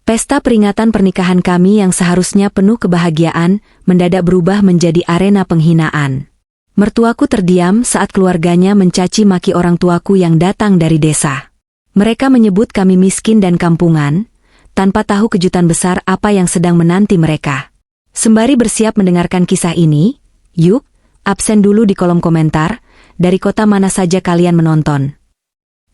Pesta peringatan pernikahan kami yang seharusnya penuh kebahagiaan, mendadak berubah menjadi arena penghinaan. Mertuaku terdiam saat keluarganya mencaci maki orang tuaku yang datang dari desa. Mereka menyebut kami miskin dan kampungan, tanpa tahu kejutan besar apa yang sedang menanti mereka. Sembari bersiap mendengarkan kisah ini, yuk, absen dulu di kolom komentar, dari kota mana saja kalian menonton.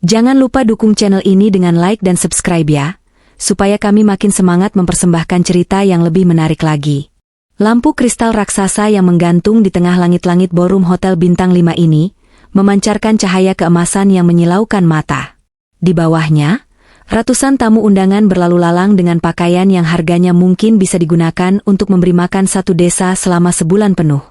Jangan lupa dukung channel ini dengan like dan subscribe ya, supaya kami makin semangat mempersembahkan cerita yang lebih menarik lagi. Lampu kristal raksasa yang menggantung di tengah langit-langit ballroom Hotel Bintang 5 ini, memancarkan cahaya keemasan yang menyilaukan mata. Di bawahnya, ratusan tamu undangan berlalu lalang dengan pakaian yang harganya mungkin bisa digunakan untuk memberi makan satu desa selama sebulan penuh.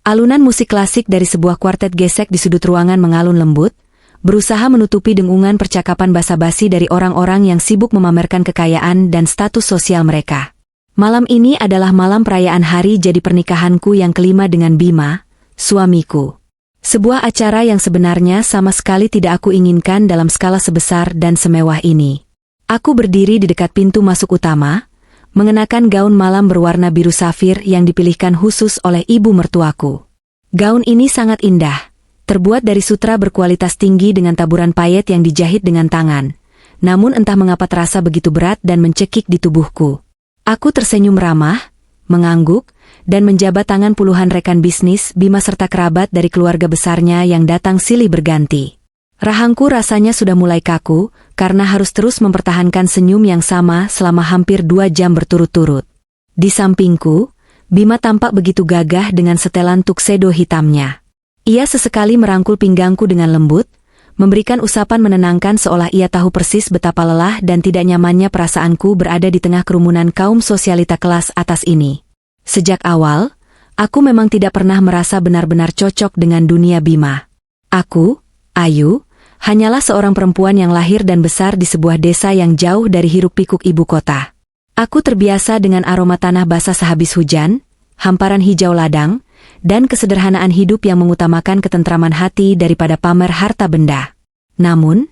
Alunan musik klasik dari sebuah kuartet gesek di sudut ruangan mengalun lembut, berusaha menutupi dengungan percakapan basa-basi dari orang-orang yang sibuk memamerkan kekayaan dan status sosial mereka. Malam ini adalah malam perayaan hari jadi pernikahanku yang kelima dengan Bima, suamiku. Sebuah acara yang sebenarnya sama sekali tidak aku inginkan dalam skala sebesar dan semewah ini. Aku berdiri di dekat pintu masuk utama, mengenakan gaun malam berwarna biru safir yang dipilihkan khusus oleh ibu mertuaku. Gaun ini sangat indah, terbuat dari sutra berkualitas tinggi dengan taburan payet yang dijahit dengan tangan. Namun entah mengapa terasa begitu berat dan mencekik di tubuhku. Aku tersenyum ramah, mengangguk, dan menjabat tangan puluhan rekan bisnis Bima serta kerabat dari keluarga besarnya yang datang silih berganti. Rahangku rasanya sudah mulai kaku, karena harus terus mempertahankan senyum yang sama selama hampir 2 jam berturut-turut. Di sampingku, Bima tampak begitu gagah dengan setelan tuxedo hitamnya. Ia sesekali merangkul pinggangku dengan lembut, memberikan usapan menenangkan seolah ia tahu persis betapa lelah dan tidak nyamannya perasaanku berada di tengah kerumunan kaum sosialita kelas atas ini. Sejak awal, aku memang tidak pernah merasa benar-benar cocok dengan dunia Bima. Aku, Ayu, hanyalah seorang perempuan yang lahir dan besar di sebuah desa yang jauh dari hiruk-pikuk ibu kota. Aku terbiasa dengan aroma tanah basah sehabis hujan, hamparan hijau ladang, dan kesederhanaan hidup yang mengutamakan ketentraman hati daripada pamer harta benda. Namun,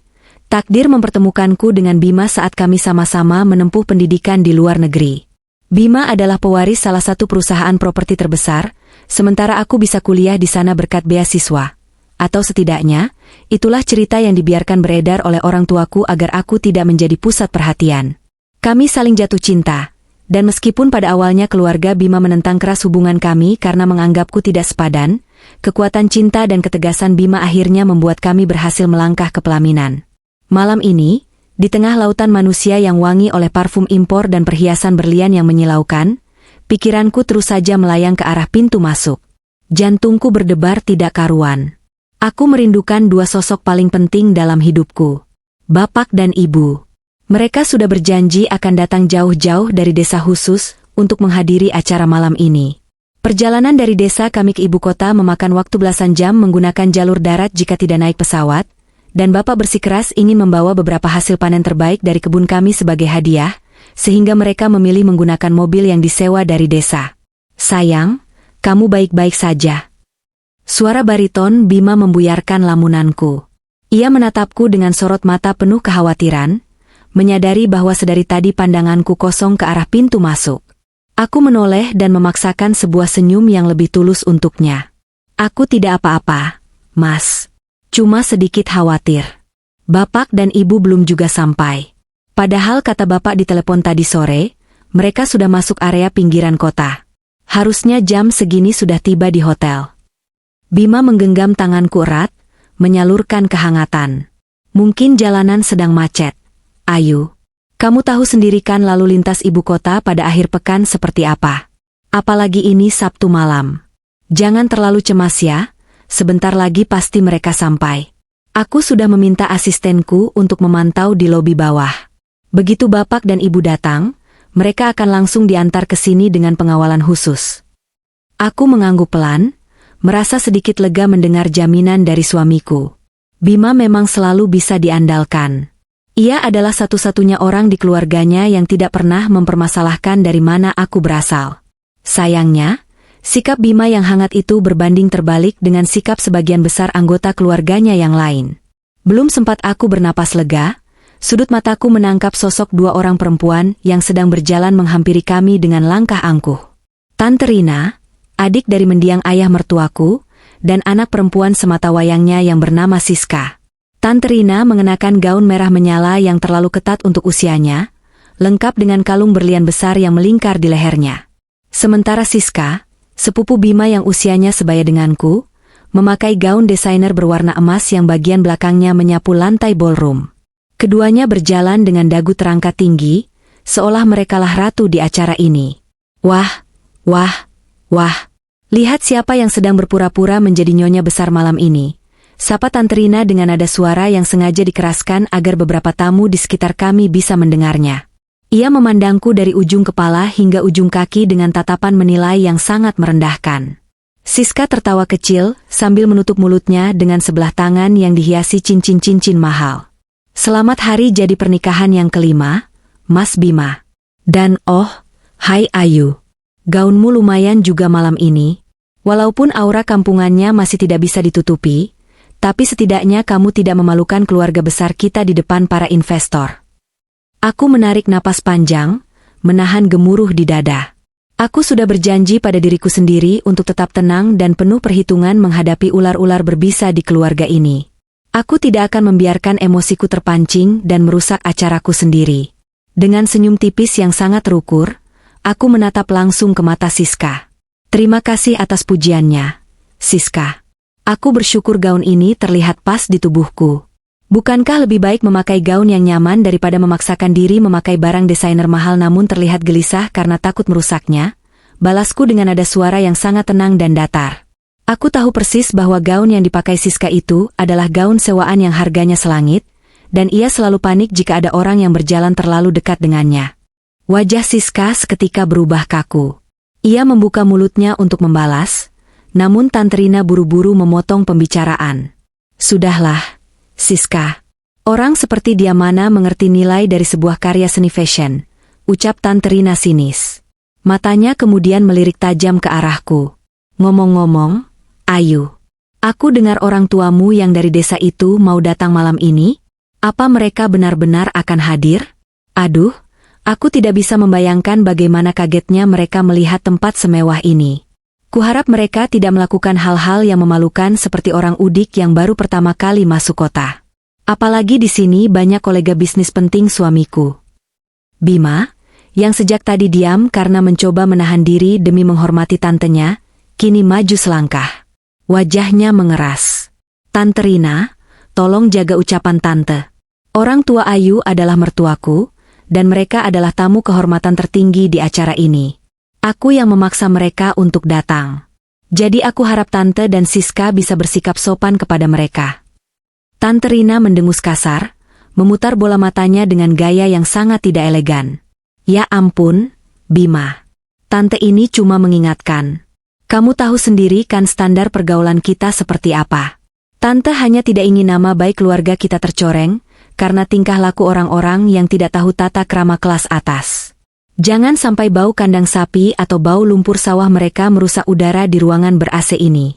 takdir mempertemukanku dengan Bima saat kami sama-sama menempuh pendidikan di luar negeri. Bima adalah pewaris salah satu perusahaan properti terbesar, sementara aku bisa kuliah di sana berkat beasiswa. Atau setidaknya, itulah cerita yang dibiarkan beredar oleh orang tuaku agar aku tidak menjadi pusat perhatian. Kami saling jatuh cinta. Dan meskipun pada awalnya keluarga Bima menentang keras hubungan kami karena menganggapku tidak sepadan, kekuatan cinta dan ketegasan Bima akhirnya membuat kami berhasil melangkah ke pelaminan. Malam ini, di tengah lautan manusia yang wangi oleh parfum impor dan perhiasan berlian yang menyilaukan, pikiranku terus saja melayang ke arah pintu masuk. Jantungku berdebar tidak karuan. Aku merindukan 2 sosok paling penting dalam hidupku, bapak dan ibu. Mereka sudah berjanji akan datang jauh-jauh dari desa khusus untuk menghadiri acara malam ini. Perjalanan dari desa kami ke ibu kota memakan waktu belasan jam menggunakan jalur darat jika tidak naik pesawat, dan bapak bersikeras ingin membawa beberapa hasil panen terbaik dari kebun kami sebagai hadiah, sehingga mereka memilih menggunakan mobil yang disewa dari desa. Sayang, kamu baik-baik saja. Suara bariton Bima membuyarkan lamunanku. Ia menatapku dengan sorot mata penuh kekhawatiran, menyadari bahwa sedari tadi pandanganku kosong ke arah pintu masuk. Aku menoleh dan memaksakan sebuah senyum yang lebih tulus untuknya. Aku tidak apa-apa, Mas. Cuma sedikit khawatir. Bapak dan ibu belum juga sampai. Padahal kata bapak di telepon tadi sore, mereka sudah masuk area pinggiran kota. Harusnya jam segini sudah tiba di hotel. Bima menggenggam tanganku erat, menyalurkan kehangatan. Mungkin jalanan sedang macet. Ayu, kamu tahu sendiri kan lalu lintas ibu kota pada akhir pekan seperti apa? Apalagi ini Sabtu malam. Jangan terlalu cemas ya, sebentar lagi pasti mereka sampai. Aku sudah meminta asistenku untuk memantau di lobi bawah. Begitu bapak dan ibu datang, mereka akan langsung diantar ke sini dengan pengawalan khusus. Aku mengangguk pelan, merasa sedikit lega mendengar jaminan dari suamiku. Bima memang selalu bisa diandalkan. Ia adalah satu-satunya orang di keluarganya yang tidak pernah mempermasalahkan dari mana aku berasal. Sayangnya, sikap Bima yang hangat itu berbanding terbalik dengan sikap sebagian besar anggota keluarganya yang lain. Belum sempat aku bernapas lega, Sudut mataku menangkap sosok dua orang perempuan yang sedang berjalan menghampiri kami dengan langkah angkuh. Tante Rina, adik dari mendiang ayah mertuaku, dan anak perempuan sematawayangnya yang bernama Siska. Tante Rina mengenakan gaun merah menyala yang terlalu ketat untuk usianya, lengkap dengan kalung berlian besar yang melingkar di lehernya. Sementara Siska, sepupu Bima yang usianya sebaya denganku, memakai gaun desainer berwarna emas yang bagian belakangnya menyapu lantai ballroom. Keduanya berjalan dengan dagu terangkat tinggi, seolah merekalah ratu di acara ini. Wah, wah, wah. Lihat siapa yang sedang berpura-pura menjadi nyonya besar malam ini. Sapa Tante Rina dengan nada suara yang sengaja dikeraskan agar beberapa tamu di sekitar kami bisa mendengarnya. Ia memandangku dari ujung kepala hingga ujung kaki dengan tatapan menilai yang sangat merendahkan. Siska tertawa kecil sambil menutup mulutnya dengan sebelah tangan yang dihiasi cincin-cincin mahal. Selamat hari jadi pernikahan yang kelima, Mas Bima. Dan oh, hai Ayu. Gaunmu lumayan juga malam ini. Walaupun aura kampungannya masih tidak bisa ditutupi, tapi setidaknya kamu tidak memalukan keluarga besar kita di depan para investor. Aku menarik napas panjang, menahan gemuruh di dada. Aku sudah berjanji pada diriku sendiri untuk tetap tenang dan penuh perhitungan menghadapi ular-ular berbisa di keluarga ini. Aku tidak akan membiarkan emosiku terpancing dan merusak acaraku sendiri. Dengan senyum tipis yang sangat terukur, aku menatap langsung ke mata Siska. Terima kasih atas pujiannya, Siska. Aku bersyukur gaun ini terlihat pas di tubuhku. Bukankah lebih baik memakai gaun yang nyaman daripada memaksakan diri memakai barang desainer mahal namun terlihat gelisah karena takut merusaknya? Balasku dengan nada suara yang sangat tenang dan datar. Aku tahu persis bahwa gaun yang dipakai Siska itu adalah gaun sewaan yang harganya selangit, dan ia selalu panik jika ada orang yang berjalan terlalu dekat dengannya. Wajah Siska seketika berubah kaku. Ia membuka mulutnya untuk membalas, namun Tante Rina buru-buru memotong pembicaraan. Sudahlah, Siska. Orang seperti dia mana mengerti nilai dari sebuah karya seni fashion, ucap Tante Rina sinis. Matanya kemudian melirik tajam ke arahku. Ngomong-ngomong, Ayu, aku dengar orang tuamu yang dari desa itu mau datang malam ini. Apa mereka benar-benar akan hadir? Aduh, aku tidak bisa membayangkan bagaimana kagetnya mereka melihat tempat semewah ini. Kuharap mereka tidak melakukan hal-hal yang memalukan seperti orang udik yang baru pertama kali masuk kota. Apalagi di sini banyak kolega bisnis penting suamiku. Bima, yang sejak tadi diam karena mencoba menahan diri demi menghormati tantenya, kini maju selangkah. Wajahnya mengeras. Tante Rina, tolong jaga ucapan tante. Orang tua Ayu adalah mertuaku, dan mereka adalah tamu kehormatan tertinggi di acara ini. Aku yang memaksa mereka untuk datang. Jadi aku harap tante dan Siska bisa bersikap sopan kepada mereka. Tante Rina mendengus kasar, memutar bola matanya dengan gaya yang sangat tidak elegan. Ya ampun, Bima. Tante ini cuma mengingatkan. Kamu tahu sendiri kan standar pergaulan kita seperti apa. Tante hanya tidak ingin nama baik keluarga kita tercoreng, karena tingkah laku orang-orang yang tidak tahu tata krama kelas atas. Jangan sampai bau kandang sapi atau bau lumpur sawah mereka merusak udara di ruangan ber-AC ini.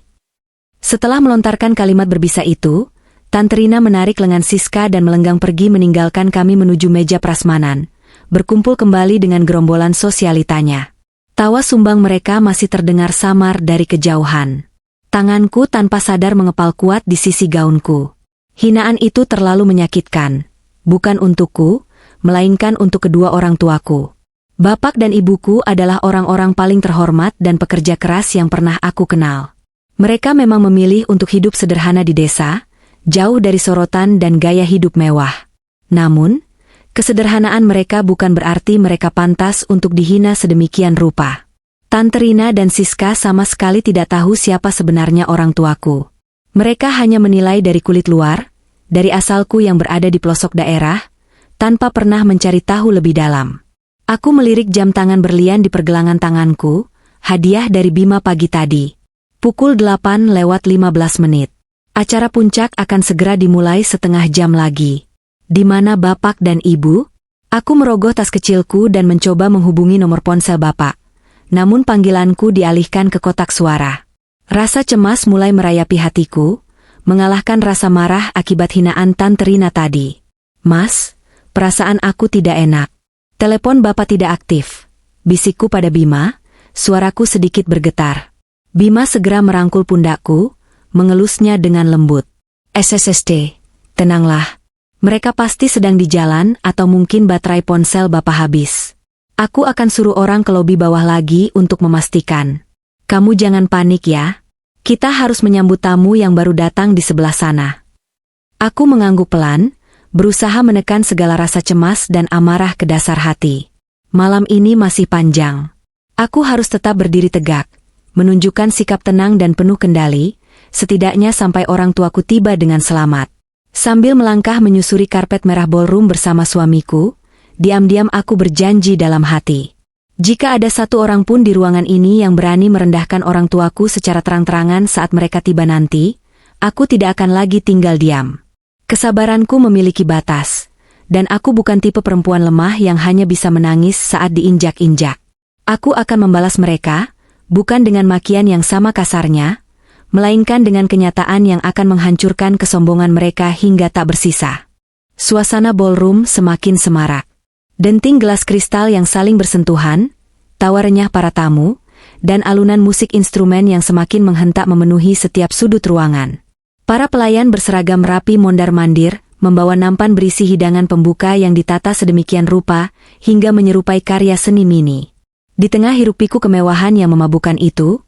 Setelah melontarkan kalimat berbisa itu, Tante Rina menarik lengan Siska dan melenggang pergi meninggalkan kami menuju meja prasmanan, berkumpul kembali dengan gerombolan sosialitanya. Tawa sumbang mereka masih terdengar samar dari kejauhan. Tanganku tanpa sadar mengepal kuat di sisi gaunku. Hinaan itu terlalu menyakitkan. Bukan untukku, melainkan untuk kedua orang tuaku. Bapak dan ibuku adalah orang-orang paling terhormat dan pekerja keras yang pernah aku kenal. Mereka memang memilih untuk hidup sederhana di desa, jauh dari sorotan dan gaya hidup mewah. Namun, kesederhanaan mereka bukan berarti mereka pantas untuk dihina sedemikian rupa. Tante Rina dan Siska sama sekali tidak tahu siapa sebenarnya orang tuaku. Mereka hanya menilai dari kulit luar, dari asalku yang berada di pelosok daerah, tanpa pernah mencari tahu lebih dalam. Aku melirik jam tangan berlian di pergelangan tanganku, hadiah dari Bima pagi tadi. Pukul 8:15. Acara puncak akan segera dimulai setengah jam lagi. Di mana Bapak dan Ibu? Aku merogoh tas kecilku dan mencoba menghubungi nomor ponsel Bapak. Namun panggilanku dialihkan ke kotak suara. Rasa cemas mulai merayapi hatiku, mengalahkan rasa marah akibat hinaan Tante Rina tadi. Mas, Perasaan aku tidak enak. Telepon Bapak tidak aktif. Bisikku pada Bima, suaraku sedikit bergetar. Bima segera merangkul pundakku, mengelusnya dengan lembut. SSSD, tenanglah. Mereka pasti sedang di jalan atau mungkin baterai ponsel Bapak habis. Aku akan suruh orang ke lobi bawah lagi untuk memastikan. Kamu jangan panik ya. Kita harus menyambut tamu yang baru datang di sebelah sana. Aku mengangguk pelan, berusaha menekan segala rasa cemas dan amarah ke dasar hati. Malam ini masih panjang. Aku harus tetap berdiri tegak, menunjukkan sikap tenang dan penuh kendali, setidaknya sampai orang tuaku tiba dengan selamat. Sambil melangkah menyusuri karpet merah ballroom bersama suamiku, diam-diam aku berjanji dalam hati. Jika ada satu orang pun di ruangan ini yang berani merendahkan orang tuaku secara terang-terangan saat mereka tiba nanti, aku tidak akan lagi tinggal diam. Kesabaranku memiliki batas, dan aku bukan tipe perempuan lemah yang hanya bisa menangis saat diinjak-injak. Aku akan membalas mereka, bukan dengan makian yang sama kasarnya, melainkan dengan kenyataan yang akan menghancurkan kesombongan mereka hingga tak bersisa. Suasana ballroom semakin semarak. Denting gelas kristal yang saling bersentuhan, tawa renyah para tamu, dan alunan musik instrumen yang semakin menghentak memenuhi setiap sudut ruangan. Para pelayan berseragam rapi mondar-mandir, membawa nampan berisi hidangan pembuka yang ditata sedemikian rupa, hingga menyerupai karya seni mini. Di tengah hiruk-pikuk kemewahan yang memabukkan itu,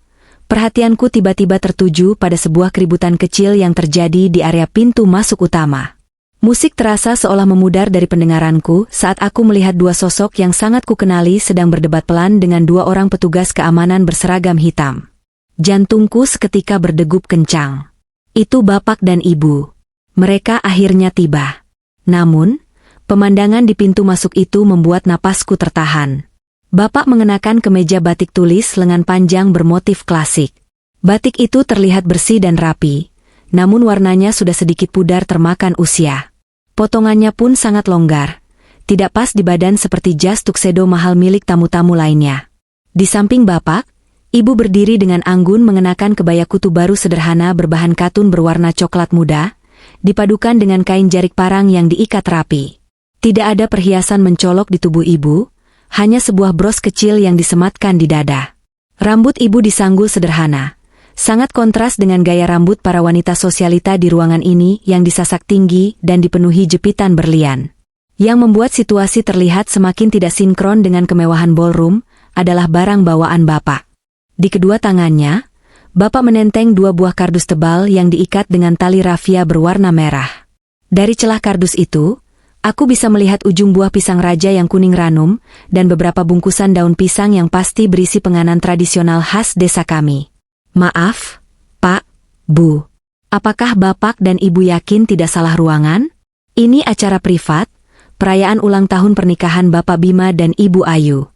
perhatianku tiba-tiba tertuju pada sebuah keributan kecil yang terjadi di area pintu masuk utama. Musik terasa seolah memudar dari pendengaranku saat aku melihat dua sosok yang sangat kukenali sedang berdebat pelan dengan dua orang petugas keamanan berseragam hitam. Jantungku seketika berdegup kencang. Itu Bapak dan Ibu. Mereka akhirnya tiba. Namun, pemandangan di pintu masuk itu membuat napasku tertahan. Bapak mengenakan kemeja batik tulis lengan panjang bermotif klasik. Batik itu terlihat bersih dan rapi, namun warnanya sudah sedikit pudar termakan usia. Potongannya pun sangat longgar, tidak pas di badan seperti jas tuxedo mahal milik tamu-tamu lainnya. Di samping Bapak, Ibu berdiri dengan anggun mengenakan kebaya kutu baru sederhana berbahan katun berwarna coklat muda, dipadukan dengan kain jarik parang yang diikat rapi. Tidak ada perhiasan mencolok di tubuh Ibu, hanya sebuah bros kecil yang disematkan di dada. Rambut Ibu disanggul sederhana. Sangat kontras dengan gaya rambut para wanita sosialita di ruangan ini yang disasak tinggi dan dipenuhi jepitan berlian. Yang membuat situasi terlihat semakin tidak sinkron dengan kemewahan ballroom adalah barang bawaan Bapak. Di kedua tangannya, Bapak menenteng dua buah kardus tebal yang diikat dengan tali rafia berwarna merah. Dari celah kardus itu, aku bisa melihat ujung buah pisang raja yang kuning ranum dan beberapa bungkusan daun pisang yang pasti berisi penganan tradisional khas desa kami. Maaf, Pak, Bu. Apakah Bapak dan Ibu yakin tidak salah ruangan? Ini acara privat, perayaan ulang tahun pernikahan Bapak Bima dan Ibu Ayu.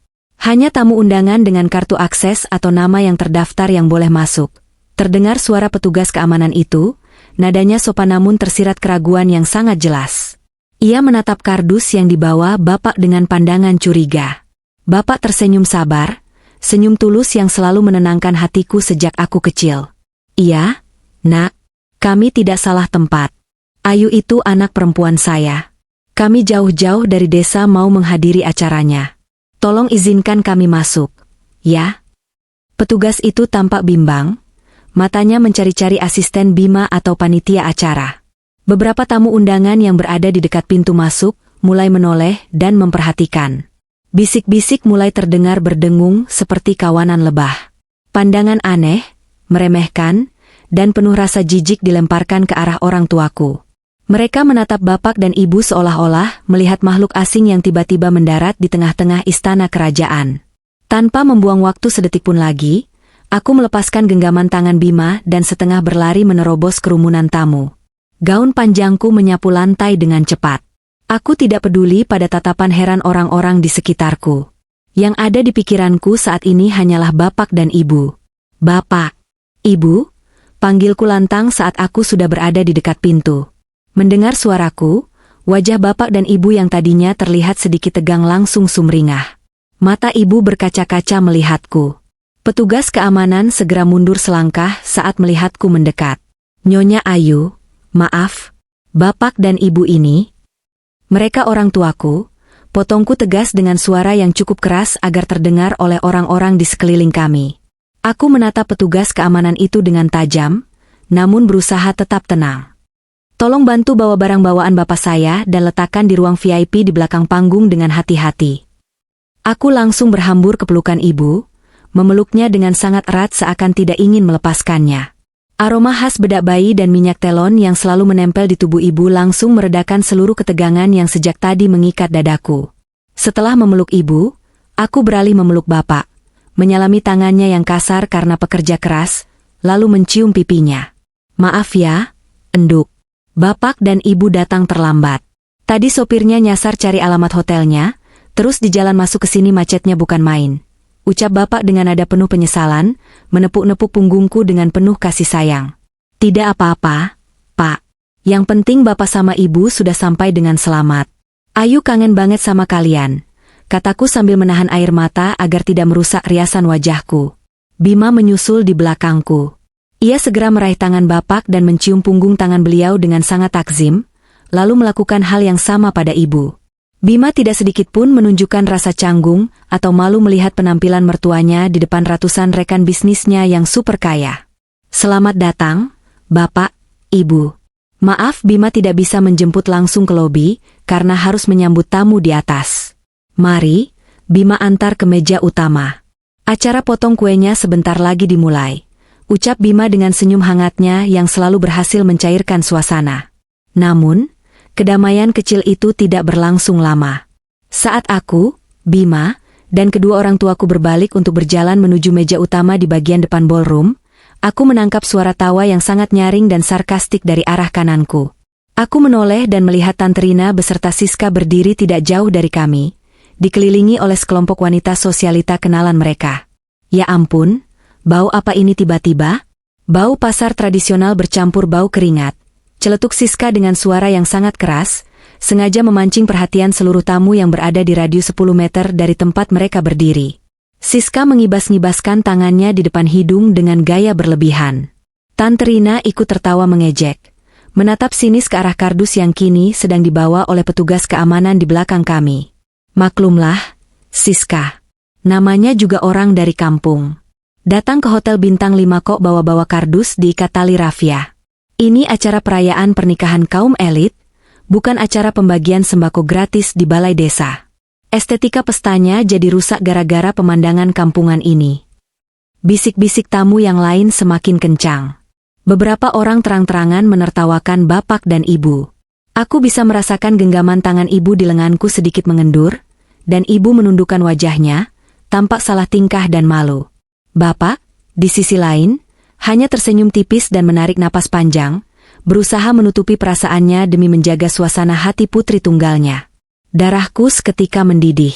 Hanya tamu undangan dengan kartu akses atau nama yang terdaftar yang boleh masuk. Terdengar suara petugas keamanan itu, nadanya sopan namun tersirat keraguan yang sangat jelas. Ia menatap kardus yang dibawa Bapak dengan pandangan curiga. Bapak tersenyum sabar, senyum tulus yang selalu menenangkan hatiku sejak aku kecil. Iya, Nak, kami tidak salah tempat. Ayu itu anak perempuan saya. Kami jauh-jauh dari desa mau menghadiri acaranya. Tolong izinkan kami masuk, ya? Petugas itu tampak bimbang, matanya mencari-cari asisten Bima atau panitia acara. Beberapa tamu undangan yang berada di dekat pintu masuk mulai menoleh dan memperhatikan. Bisik-bisik mulai terdengar berdengung seperti kawanan lebah. Pandangan aneh, meremehkan, dan penuh rasa jijik dilemparkan ke arah orang tuaku. Mereka menatap Bapak dan Ibu seolah-olah melihat makhluk asing yang tiba-tiba mendarat di tengah-tengah istana kerajaan. Tanpa membuang waktu sedetik pun lagi, aku melepaskan genggaman tangan Bima dan setengah berlari menerobos kerumunan tamu. Gaun panjangku menyapu lantai dengan cepat. Aku tidak peduli pada tatapan heran orang-orang di sekitarku. Yang ada di pikiranku saat ini hanyalah Bapak dan Ibu. Bapak, Ibu, panggilku lantang saat aku sudah berada di dekat pintu. Mendengar suaraku, wajah Bapak dan Ibu yang tadinya terlihat sedikit tegang langsung sumringah. Mata Ibu berkaca-kaca melihatku. Petugas keamanan segera mundur selangkah saat melihatku mendekat. Nyonya Ayu, maaf, Bapak dan Ibu ini. Mereka orang tuaku, potongku tegas dengan suara yang cukup keras agar terdengar oleh orang-orang di sekeliling kami. Aku menatap petugas keamanan itu dengan tajam, namun berusaha tetap tenang. Tolong bantu bawa barang bawaan bapak saya dan letakkan di ruang VIP di belakang panggung dengan hati-hati. Aku langsung berhambur ke pelukan ibu, memeluknya dengan sangat erat seakan tidak ingin melepaskannya. Aroma khas bedak bayi dan minyak telon yang selalu menempel di tubuh ibu langsung meredakan seluruh ketegangan yang sejak tadi mengikat dadaku. Setelah memeluk ibu, aku beralih memeluk bapak, menyalami tangannya yang kasar karena pekerja keras, lalu mencium pipinya. Maaf ya, enduk. Bapak dan ibu datang terlambat. Tadi sopirnya nyasar cari alamat hotelnya, terus di jalan masuk ke sini macetnya bukan main. Ucap bapak dengan nada penuh penyesalan, menepuk-nepuk punggungku dengan penuh kasih sayang. Tidak apa-apa, Pak. Yang penting bapak sama ibu sudah sampai dengan selamat. Ayu kangen banget sama kalian, kataku sambil menahan air mata agar tidak merusak riasan wajahku. Bima menyusul di belakangku. Ia segera meraih tangan bapak dan mencium punggung tangan beliau dengan sangat takzim, lalu melakukan hal yang sama pada ibu. Bima tidak sedikit pun menunjukkan rasa canggung atau malu melihat penampilan mertuanya di depan ratusan rekan bisnisnya yang super kaya. Selamat datang, Bapak, Ibu. Maaf Bima tidak bisa menjemput langsung ke lobi karena harus menyambut tamu di atas. Mari, Bima antar ke meja utama. Acara potong kuenya sebentar lagi dimulai. Ucap Bima dengan senyum hangatnya yang selalu berhasil mencairkan suasana. Namun, kedamaian kecil itu tidak berlangsung lama. Saat aku, Bima, dan kedua orang tuaku berbalik untuk berjalan menuju meja utama di bagian depan ballroom, aku menangkap suara tawa yang sangat nyaring dan sarkastik dari arah kananku. Aku menoleh dan melihat Tante Rina beserta Siska berdiri tidak jauh dari kami, dikelilingi oleh sekelompok wanita sosialita kenalan mereka. Ya ampun, bau apa ini tiba-tiba? Bau pasar tradisional bercampur bau keringat. Celetuk Siska dengan suara yang sangat keras, sengaja memancing perhatian seluruh tamu yang berada di radius 10 meter dari tempat mereka berdiri. Siska mengibas-ngibaskan tangannya di depan hidung dengan gaya berlebihan. Tante Rina ikut tertawa mengejek, menatap sinis ke arah kardus yang kini sedang dibawa oleh petugas keamanan di belakang kami. Maklumlah, Siska. Namanya juga orang dari kampung. Datang ke hotel bintang 5 kok bawa-bawa kardus diikat tali rafia. Ini acara perayaan pernikahan kaum elit, bukan acara pembagian sembako gratis di balai desa. Estetika pestanya jadi rusak gara-gara pemandangan kampungan ini. Bisik-bisik tamu yang lain semakin kencang. Beberapa orang terang-terangan menertawakan bapak dan ibu. Aku bisa merasakan genggaman tangan ibu di lenganku sedikit mengendur, dan ibu menundukkan wajahnya, tampak salah tingkah dan malu. Bapak, di sisi lain, hanya tersenyum tipis dan menarik napas panjang, berusaha menutupi perasaannya demi menjaga suasana hati putri tunggalnya. Darahku seketika mendidih.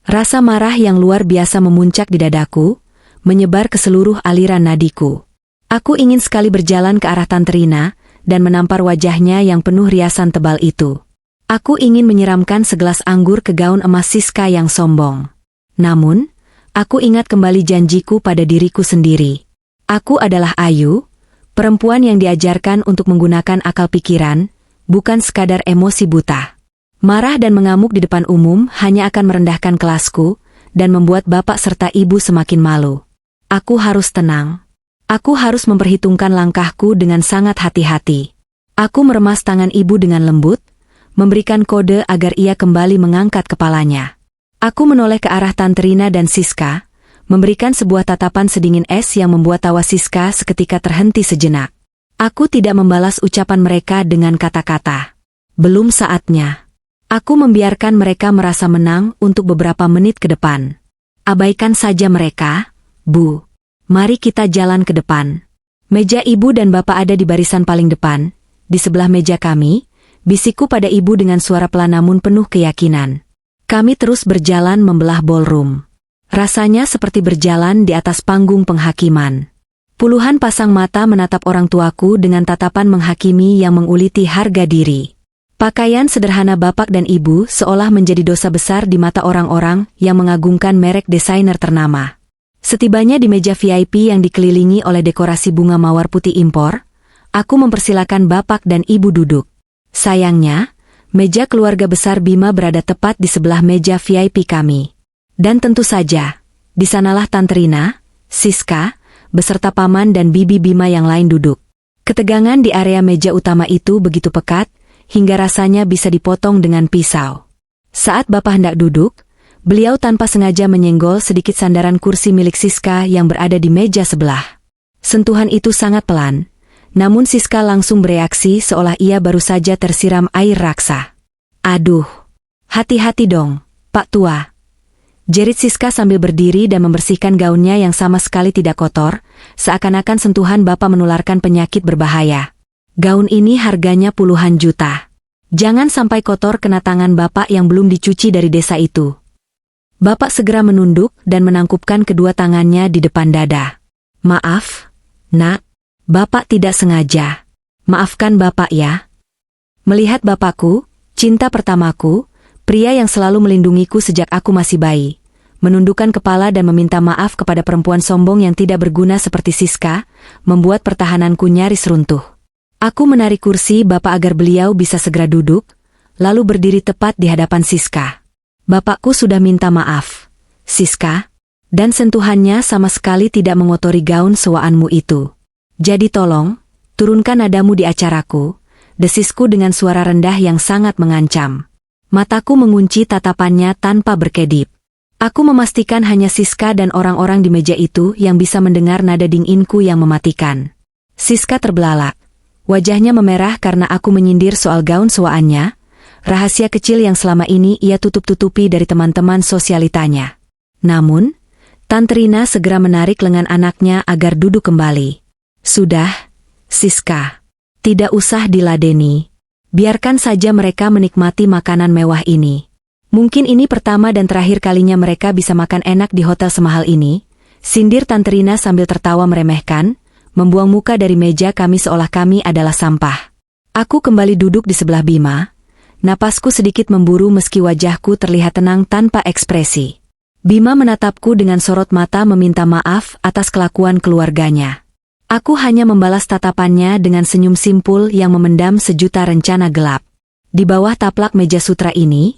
Rasa marah yang luar biasa memuncak di dadaku, menyebar ke seluruh aliran nadiku. Aku ingin sekali berjalan ke arah Tante Rina dan menampar wajahnya yang penuh riasan tebal itu. Aku ingin menyiramkan segelas anggur ke gaun emas Siska yang sombong. Namun, aku ingat kembali janjiku pada diriku sendiri. Aku adalah Ayu, perempuan yang diajarkan untuk menggunakan akal pikiran, bukan sekadar emosi buta. Marah dan mengamuk di depan umum hanya akan merendahkan kelasku, dan membuat bapak serta ibu semakin malu. Aku harus tenang. Aku harus memperhitungkan langkahku dengan sangat hati-hati. Aku meremas tangan ibu dengan lembut, memberikan kode agar ia kembali mengangkat kepalanya. Aku menoleh ke arah Tante Rina dan Siska, memberikan sebuah tatapan sedingin es yang membuat tawa Siska seketika terhenti sejenak. Aku tidak membalas ucapan mereka dengan kata-kata. Belum saatnya. Aku membiarkan mereka merasa menang untuk beberapa menit ke depan. Abaikan saja mereka, Bu. Mari kita jalan ke depan. Meja ibu dan bapak ada di barisan paling depan, di sebelah meja kami, bisikku pada ibu dengan suara pelan namun penuh keyakinan. Kami terus berjalan membelah ballroom. Rasanya seperti berjalan di atas panggung penghakiman. Puluhan pasang mata menatap orang tuaku dengan tatapan menghakimi yang menguliti harga diri. Pakaian sederhana bapak dan ibu seolah menjadi dosa besar di mata orang-orang yang mengagungkan merek desainer ternama. Setibanya di meja VIP yang dikelilingi oleh dekorasi bunga mawar putih impor, aku mempersilakan bapak dan ibu duduk. Sayangnya, Meja keluarga besar Bima berada tepat di sebelah meja VIP kami. Dan tentu saja, di sanalah Tante Rina, Siska, beserta paman dan bibi Bima yang lain duduk. Ketegangan di area meja utama itu begitu pekat, hingga rasanya bisa dipotong dengan pisau. Saat Bapak hendak duduk, beliau tanpa sengaja menyenggol sedikit sandaran kursi milik Siska yang berada di meja sebelah. Sentuhan itu sangat pelan, namun Siska langsung bereaksi seolah ia baru saja tersiram air raksa. "Aduh, hati-hati dong, Pak Tua," jerit Siska sambil berdiri dan membersihkan gaunnya yang sama sekali tidak kotor, seakan-akan sentuhan Bapak menularkan penyakit berbahaya. "Gaun ini harganya puluhan juta. Jangan sampai kotor kena tangan Bapak yang belum dicuci dari desa itu." Bapak segera menunduk dan menangkupkan kedua tangannya di depan dada. "Maaf, Nak, Bapak tidak sengaja. Maafkan Bapak ya." Melihat Bapakku, cinta pertamaku, pria yang selalu melindungiku sejak aku masih bayi, menundukkan kepala dan meminta maaf kepada perempuan sombong yang tidak berguna seperti Siska, membuat pertahananku nyaris runtuh. Aku menarik kursi Bapak agar beliau bisa segera duduk, lalu berdiri tepat di hadapan Siska. "Bapakku sudah minta maaf, Siska, dan sentuhannya sama sekali tidak mengotori gaun sewaanmu itu. Jadi tolong, turunkan nadamu di acaraku," desisku dengan suara rendah yang sangat mengancam. Mataku mengunci tatapannya tanpa berkedip. Aku memastikan hanya Siska dan orang-orang di meja itu yang bisa mendengar nada dinginku yang mematikan. Siska terbelalak. Wajahnya memerah karena aku menyindir soal gaun sewaannya, rahasia kecil yang selama ini ia tutup-tutupi dari teman-teman sosialitanya. Namun, Tante Rina segera menarik lengan anaknya agar duduk kembali. "Sudah, Siska. Tidak usah diladeni. Biarkan saja mereka menikmati makanan mewah ini. Mungkin ini pertama dan terakhir kalinya mereka bisa makan enak di hotel semahal ini," sindir Tante Rina sambil tertawa meremehkan, membuang muka dari meja kami seolah kami adalah sampah. Aku kembali duduk di sebelah Bima. Napasku sedikit memburu meski wajahku terlihat tenang tanpa ekspresi. Bima menatapku dengan sorot mata meminta maaf atas kelakuan keluarganya. Aku hanya membalas tatapannya dengan senyum simpul yang memendam sejuta rencana gelap. Di bawah taplak meja sutra ini,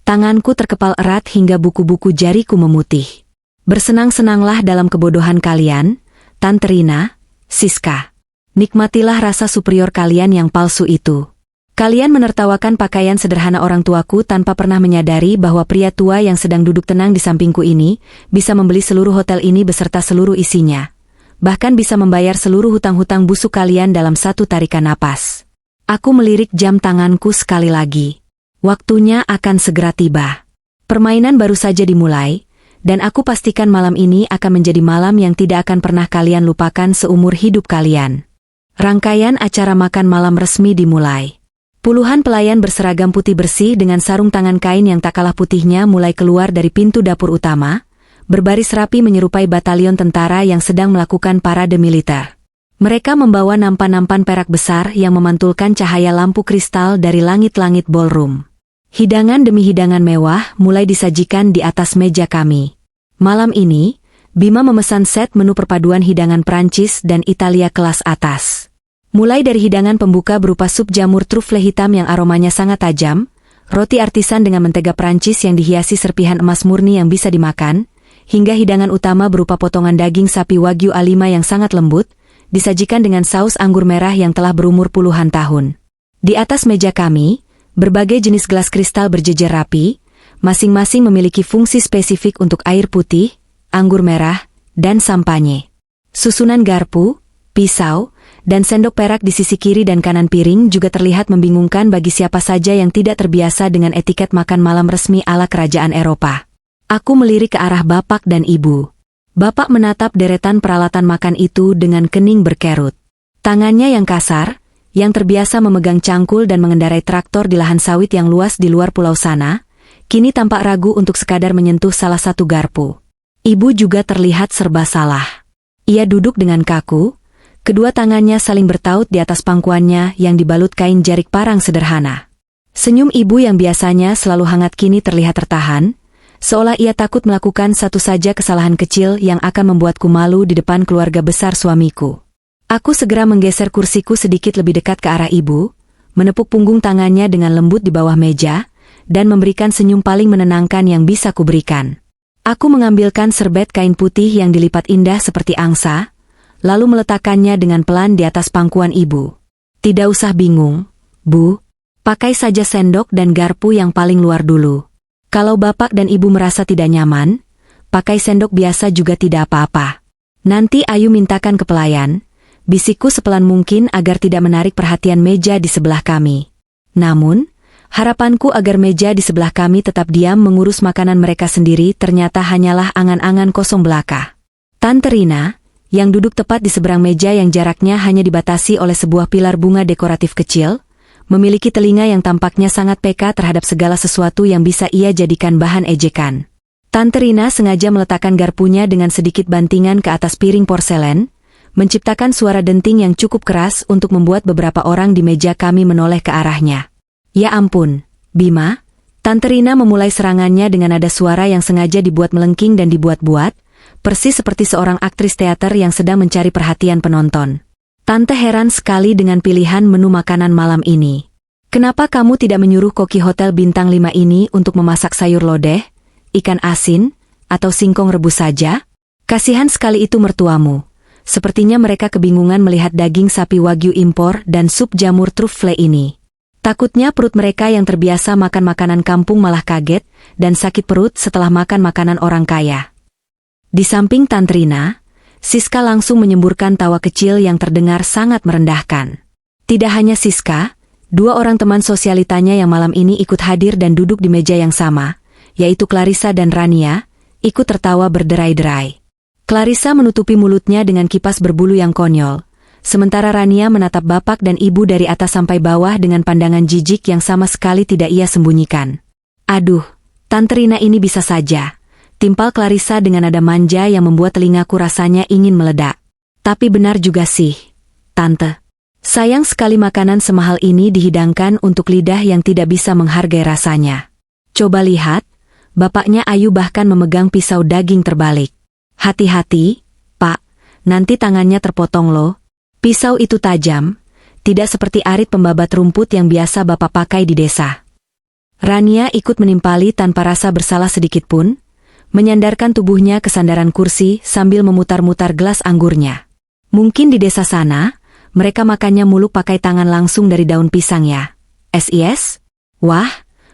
tanganku terkepal erat hingga buku-buku jariku memutih. "Bersenang-senanglah dalam kebodohan kalian, Tante Rina, Siska. Nikmatilah rasa superior kalian yang palsu itu. Kalian menertawakan pakaian sederhana orang tuaku tanpa pernah menyadari bahwa pria tua yang sedang duduk tenang di sampingku ini bisa membeli seluruh hotel ini beserta seluruh isinya. Bahkan bisa membayar seluruh hutang-hutang busuk kalian dalam satu tarikan napas." Aku melirik jam tanganku sekali lagi. Waktunya akan segera tiba. Permainan baru saja dimulai, dan aku pastikan malam ini akan menjadi malam yang tidak akan pernah kalian lupakan seumur hidup kalian. Rangkaian acara makan malam resmi dimulai. Puluhan pelayan berseragam putih bersih dengan sarung tangan kain yang tak kalah putihnya mulai keluar dari pintu dapur utama, berbaris rapi menyerupai batalion tentara yang sedang melakukan parade militer. Mereka membawa nampan-nampan perak besar yang memantulkan cahaya lampu kristal dari langit-langit ballroom. Hidangan demi hidangan mewah mulai disajikan di atas meja kami. Malam ini, Bima memesan set menu perpaduan hidangan Prancis dan Italia kelas atas. Mulai dari hidangan pembuka berupa sup jamur trufle hitam yang aromanya sangat tajam, roti artisan dengan mentega Prancis yang dihiasi serpihan emas murni yang bisa dimakan, hingga hidangan utama berupa potongan daging sapi Wagyu A5 yang sangat lembut, disajikan dengan saus anggur merah yang telah berumur puluhan tahun. Di atas meja kami, berbagai jenis gelas kristal berjejer rapi, masing-masing memiliki fungsi spesifik untuk air putih, anggur merah, dan sampanye. Susunan garpu, pisau, dan sendok perak di sisi kiri dan kanan piring juga terlihat membingungkan bagi siapa saja yang tidak terbiasa dengan etiket makan malam resmi ala kerajaan Eropa. Aku melirik ke arah Bapak dan Ibu. Bapak menatap deretan peralatan makan itu dengan kening berkerut. Tangannya yang kasar, yang terbiasa memegang cangkul dan mengendarai traktor di lahan sawit yang luas di luar pulau sana, kini tampak ragu untuk sekadar menyentuh salah satu garpu. Ibu juga terlihat serba salah. Ia duduk dengan kaku, kedua tangannya saling bertaut di atas pangkuannya yang dibalut kain jarik parang sederhana. Senyum ibu yang biasanya selalu hangat kini terlihat tertahan, seolah ia takut melakukan satu saja kesalahan kecil yang akan membuatku malu di depan keluarga besar suamiku. Aku segera menggeser kursiku sedikit lebih dekat ke arah ibu, menepuk punggung tangannya dengan lembut di bawah meja, dan memberikan senyum paling menenangkan yang bisa kuberikan. Aku mengambilkan serbet kain putih yang dilipat indah seperti angsa, lalu meletakkannya dengan pelan di atas pangkuan ibu. Tidak usah bingung, Bu. Pakai saja sendok dan garpu yang paling luar dulu. Kalau bapak dan ibu merasa tidak nyaman, pakai sendok biasa juga tidak apa-apa. Nanti Ayu mintakan ke pelayan, bisikku sepelan mungkin agar tidak menarik perhatian meja di sebelah kami. Namun, harapanku agar meja di sebelah kami tetap diam mengurus makanan mereka sendiri ternyata hanyalah angan-angan kosong belaka. Tante Rina, yang duduk tepat di seberang meja yang jaraknya hanya dibatasi oleh sebuah pilar bunga dekoratif kecil, memiliki telinga yang tampaknya sangat peka terhadap segala sesuatu yang bisa ia jadikan bahan ejekan. Tante Rina sengaja meletakkan garpunya dengan sedikit bantingan ke atas piring porselen, menciptakan suara denting yang cukup keras untuk membuat beberapa orang di meja kami menoleh ke arahnya. Ya ampun, Bima, Tante Rina memulai serangannya dengan nada suara yang sengaja dibuat melengking dan dibuat-buat, persis seperti seorang aktris teater yang sedang mencari perhatian penonton. Tante heran sekali dengan pilihan menu makanan malam ini. Kenapa kamu tidak menyuruh koki hotel bintang 5 ini untuk memasak sayur lodeh, ikan asin, atau singkong rebus saja? Kasihan sekali itu mertuamu. Sepertinya mereka kebingungan melihat daging sapi wagyu impor dan sup jamur truffle ini. Takutnya perut mereka yang terbiasa makan makanan kampung malah kaget dan sakit perut setelah makan makanan orang kaya. Di samping Tante Rina, Siska langsung menyemburkan tawa kecil yang terdengar sangat merendahkan. Tidak hanya Siska, 2 orang teman sosialitanya yang malam ini ikut hadir dan duduk di meja yang sama, yaitu Clarissa dan Rania, ikut tertawa berderai-derai. Clarissa menutupi mulutnya dengan kipas berbulu yang konyol, sementara Rania menatap bapak dan ibu dari atas sampai bawah dengan pandangan jijik yang sama sekali tidak ia sembunyikan. Aduh, Tante Rina ini bisa saja, timpal Clarissa dengan nada manja yang membuat telingaku rasanya ingin meledak. Tapi benar juga sih, Tante. Sayang sekali makanan semahal ini dihidangkan untuk lidah yang tidak bisa menghargai rasanya. Coba lihat, bapaknya Ayu bahkan memegang pisau daging terbalik. Hati-hati, Pak, nanti tangannya terpotong loh. Pisau itu tajam, tidak seperti arit pembabat rumput yang biasa bapak pakai di desa. Rania ikut menimpali tanpa rasa bersalah sedikit pun, menyandarkan tubuhnya ke sandaran kursi sambil memutar-mutar gelas anggurnya. Mungkin di desa sana, mereka makannya muluk pakai tangan langsung dari daun pisang ya. SIS? Wah,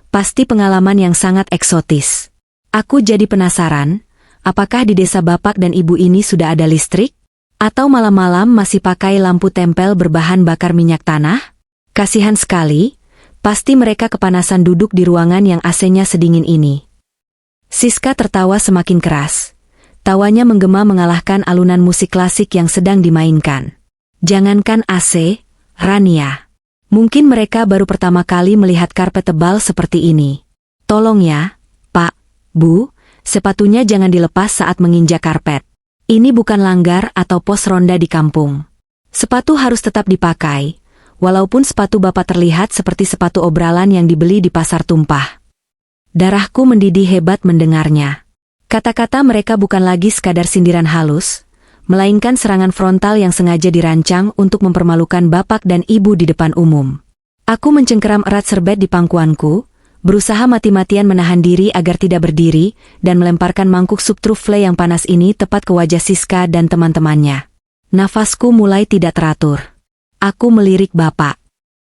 pasti pengalaman yang sangat eksotis. Aku jadi penasaran, apakah di desa bapak dan ibu ini sudah ada listrik? Atau malam-malam masih pakai lampu tempel berbahan bakar minyak tanah? Kasihan sekali, pasti mereka kepanasan duduk di ruangan yang AC-nya sedingin ini. Siska tertawa semakin keras. Tawanya menggema mengalahkan alunan musik klasik yang sedang dimainkan. Jangankan AC, Rania. Mungkin mereka baru pertama kali melihat karpet tebal seperti ini. Tolong ya, Pak, Bu, sepatunya jangan dilepas saat menginjak karpet. Ini bukan langgar atau pos ronda di kampung. Sepatu harus tetap dipakai, walaupun sepatu bapak terlihat seperti sepatu obralan yang dibeli di pasar tumpah. Darahku mendidih hebat mendengarnya. Kata-kata mereka bukan lagi sekadar sindiran halus, melainkan serangan frontal yang sengaja dirancang untuk mempermalukan bapak dan ibu di depan umum. Aku mencengkeram erat serbet di pangkuanku, berusaha mati-matian menahan diri agar tidak berdiri, dan melemparkan mangkuk sup truffle yang panas ini tepat ke wajah Siska dan teman-temannya. Nafasku mulai tidak teratur. Aku melirik bapak.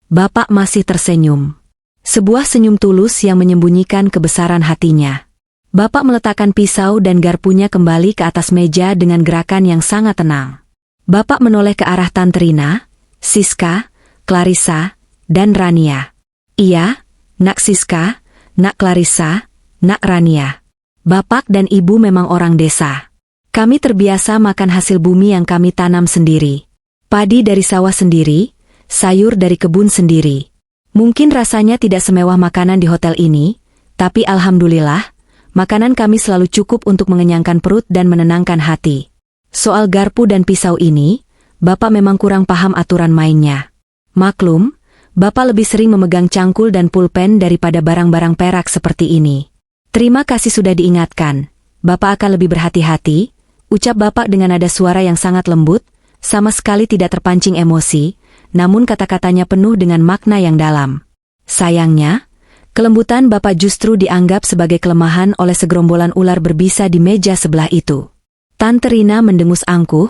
Bapak masih tersenyum. Sebuah senyum tulus yang menyembunyikan kebesaran hatinya. Bapak meletakkan pisau dan garpunya kembali ke atas meja dengan gerakan yang sangat tenang. Bapak menoleh ke arah Tante Rina, Siska, Clarissa, dan Rania. Iya, Nak Siska, Nak Clarissa, Nak Rania. Bapak dan ibu memang orang desa. Kami terbiasa makan hasil bumi yang kami tanam sendiri. Padi dari sawah sendiri, sayur dari kebun sendiri. Mungkin rasanya tidak semewah makanan di hotel ini, tapi alhamdulillah, makanan kami selalu cukup untuk mengenyangkan perut dan menenangkan hati. Soal garpu dan pisau ini, Bapak memang kurang paham aturan mainnya. Maklum, Bapak lebih sering memegang cangkul dan pulpen daripada barang-barang perak seperti ini. Terima kasih sudah diingatkan. Bapak akan lebih berhati-hati, ucap Bapak dengan nada suara yang sangat lembut, sama sekali tidak terpancing emosi, namun kata-katanya penuh dengan makna yang dalam. Sayangnya, kelembutan Bapak justru dianggap sebagai kelemahan oleh segerombolan ular berbisa di meja sebelah itu. Tante Rina mendengus angkuh,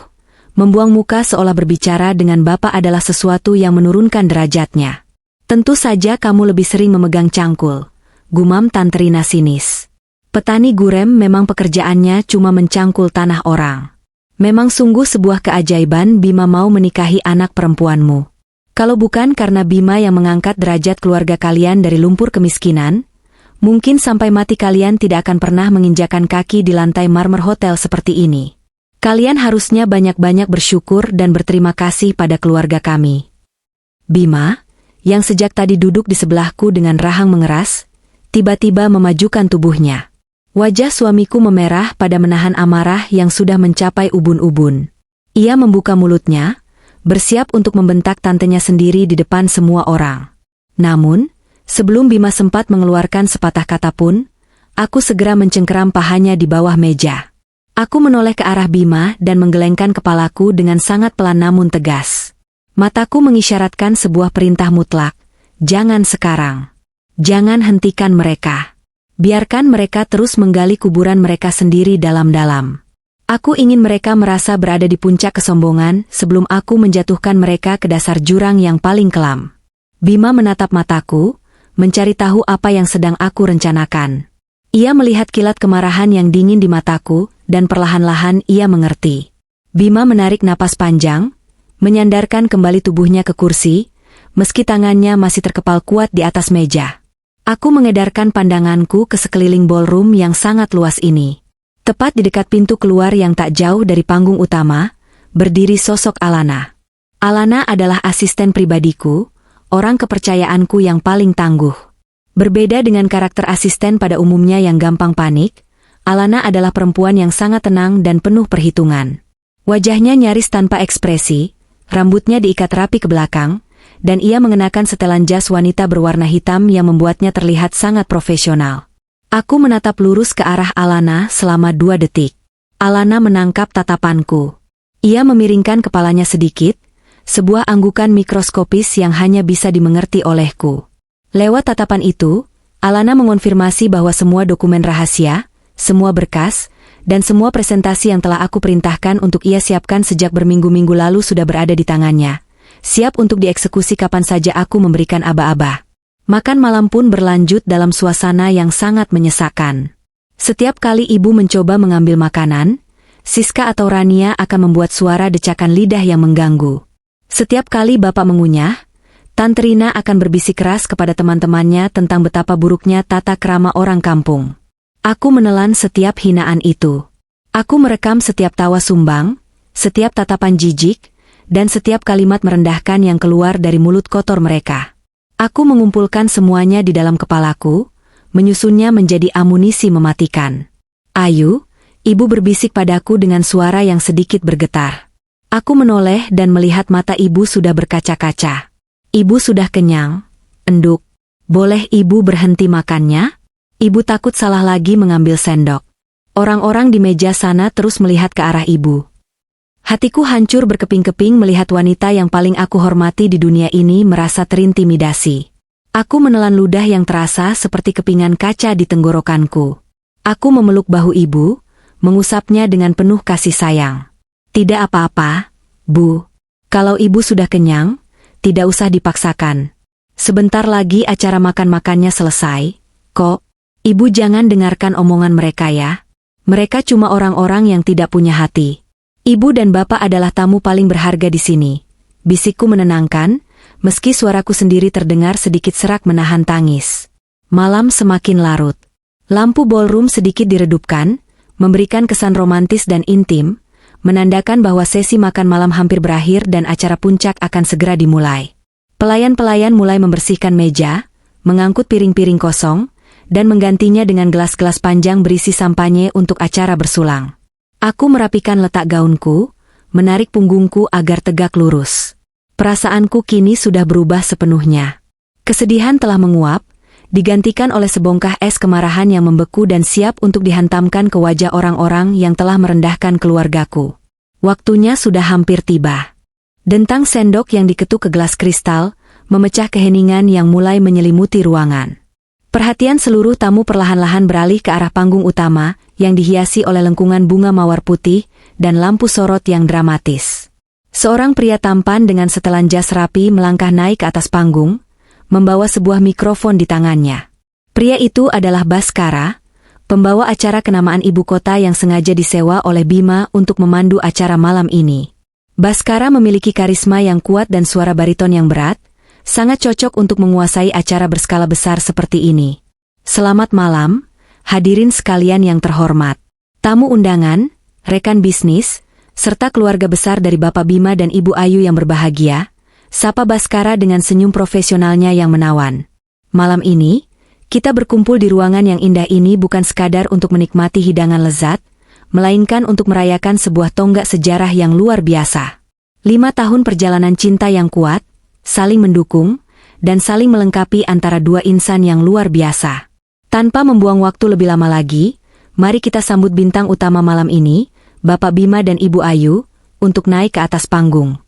membuang muka seolah berbicara dengan Bapak adalah sesuatu yang menurunkan derajatnya. Tentu saja kamu lebih sering memegang cangkul, gumam Tante Rina sinis. Petani gurem memang pekerjaannya cuma mencangkul tanah orang. Memang sungguh sebuah keajaiban Bima mau menikahi anak perempuanmu. Kalau bukan karena Bima yang mengangkat derajat keluarga kalian dari lumpur kemiskinan, mungkin sampai mati kalian tidak akan pernah menginjakan kaki di lantai marmer hotel seperti ini. Kalian harusnya banyak-banyak bersyukur dan berterima kasih pada keluarga kami. Bima, yang sejak tadi duduk di sebelahku dengan rahang mengeras, tiba-tiba memajukan tubuhnya. Wajah suamiku memerah pada menahan amarah yang sudah mencapai ubun-ubun. Ia membuka mulutnya, bersiap untuk membentak tantenya sendiri di depan semua orang. Namun, sebelum Bima sempat mengeluarkan sepatah kata pun, aku segera mencengkeram pahanya di bawah meja. Aku menoleh ke arah Bima dan menggelengkan kepalaku dengan sangat pelan namun tegas. Mataku mengisyaratkan sebuah perintah mutlak, jangan sekarang. Jangan hentikan mereka. Biarkan mereka terus menggali kuburan mereka sendiri dalam-dalam. Aku ingin mereka merasa berada di puncak kesombongan sebelum aku menjatuhkan mereka ke dasar jurang yang paling kelam. Bima menatap mataku, mencari tahu apa yang sedang aku rencanakan. Ia melihat kilat kemarahan yang dingin di mataku, dan perlahan-lahan ia mengerti. Bima menarik napas panjang, menyandarkan kembali tubuhnya ke kursi, meski tangannya masih terkepal kuat di atas meja. Aku mengedarkan pandanganku ke sekeliling ballroom yang sangat luas ini. Tepat di dekat pintu keluar yang tak jauh dari panggung utama, berdiri sosok Alana. Alana adalah asisten pribadiku, orang kepercayaanku yang paling tangguh. Berbeda dengan karakter asisten pada umumnya yang gampang panik, Alana adalah perempuan yang sangat tenang dan penuh perhitungan. Wajahnya nyaris tanpa ekspresi, rambutnya diikat rapi ke belakang, dan ia mengenakan setelan jas wanita berwarna hitam yang membuatnya terlihat sangat profesional. Aku menatap lurus ke arah Alana selama 2 detik. Alana menangkap tatapanku. Ia memiringkan kepalanya sedikit, sebuah anggukan mikroskopis yang hanya bisa dimengerti olehku. Lewat tatapan itu, Alana mengonfirmasi bahwa semua dokumen rahasia, semua berkas, dan semua presentasi yang telah aku perintahkan untuk ia siapkan sejak berminggu-minggu lalu sudah berada di tangannya. Siap untuk dieksekusi kapan saja aku memberikan aba-aba. Makan malam pun berlanjut dalam suasana yang sangat menyesakkan. Setiap kali ibu mencoba mengambil makanan, Siska atau Rania akan membuat suara decakan lidah yang mengganggu. Setiap kali bapak mengunyah, Tante Rina akan berbisik keras kepada teman-temannya tentang betapa buruknya tata krama orang kampung. Aku menelan setiap hinaan itu. Aku merekam setiap tawa sumbang, setiap tatapan jijik, dan setiap kalimat merendahkan yang keluar dari mulut kotor mereka. Aku mengumpulkan semuanya di dalam kepalaku, menyusunnya menjadi amunisi mematikan. Ayu, ibu berbisik padaku dengan suara yang sedikit bergetar. Aku menoleh dan melihat mata ibu sudah berkaca-kaca. Ibu sudah kenyang, enduk. Boleh ibu berhenti makannya? Ibu takut salah lagi mengambil sendok. Orang-orang di meja sana terus melihat ke arah ibu. Hatiku hancur berkeping-keping melihat wanita yang paling aku hormati di dunia ini merasa terintimidasi. Aku menelan ludah yang terasa seperti kepingan kaca di tenggorokanku. Aku memeluk bahu ibu, mengusapnya dengan penuh kasih sayang. Tidak apa-apa, Bu. Kalau ibu sudah kenyang, tidak usah dipaksakan. Sebentar lagi acara makan-makannya selesai, kok. Ibu jangan dengarkan omongan mereka ya. Mereka cuma orang-orang yang tidak punya hati. Ibu dan bapak adalah tamu paling berharga di sini. Bisikku menenangkan, meski suaraku sendiri terdengar sedikit serak menahan tangis. Malam semakin larut. Lampu ballroom sedikit diredupkan, memberikan kesan romantis dan intim, menandakan bahwa sesi makan malam hampir berakhir dan acara puncak akan segera dimulai. Pelayan-pelayan mulai membersihkan meja, mengangkut piring-piring kosong, dan menggantinya dengan gelas-gelas panjang berisi sampanye untuk acara bersulang. Aku merapikan letak gaunku, menarik punggungku agar tegak lurus. Perasaanku kini sudah berubah sepenuhnya. Kesedihan telah menguap, digantikan oleh sebongkah es kemarahan yang membeku dan siap untuk dihantamkan ke wajah orang-orang yang telah merendahkan keluargaku. Waktunya sudah hampir tiba. Dentang sendok yang diketuk ke gelas kristal, memecah keheningan yang mulai menyelimuti ruangan. Perhatian seluruh tamu perlahan-lahan beralih ke arah panggung utama, yang dihiasi oleh lengkungan bunga mawar putih, dan lampu sorot yang dramatis. Seorang pria tampan dengan setelan jas rapi melangkah naik ke atas panggung, membawa sebuah mikrofon di tangannya. Pria itu adalah Bhaskara, pembawa acara kenamaan ibu kota yang sengaja disewa oleh Bima untuk memandu acara malam ini. Bhaskara memiliki karisma yang kuat dan suara bariton yang berat, sangat cocok untuk menguasai acara berskala besar seperti ini. Selamat malam, hadirin sekalian yang terhormat. Tamu undangan, rekan bisnis, serta keluarga besar dari Bapak Bima dan Ibu Ayu yang berbahagia, sapa Bhaskara dengan senyum profesionalnya yang menawan. Malam ini, kita berkumpul di ruangan yang indah ini bukan sekadar untuk menikmati hidangan lezat, melainkan untuk merayakan sebuah tonggak sejarah yang luar biasa. 5 tahun perjalanan cinta yang kuat, saling mendukung, dan saling melengkapi antara dua insan yang luar biasa. Tanpa membuang waktu lebih lama lagi, mari kita sambut bintang utama malam ini, Bapak Bima dan Ibu Ayu, untuk naik ke atas panggung.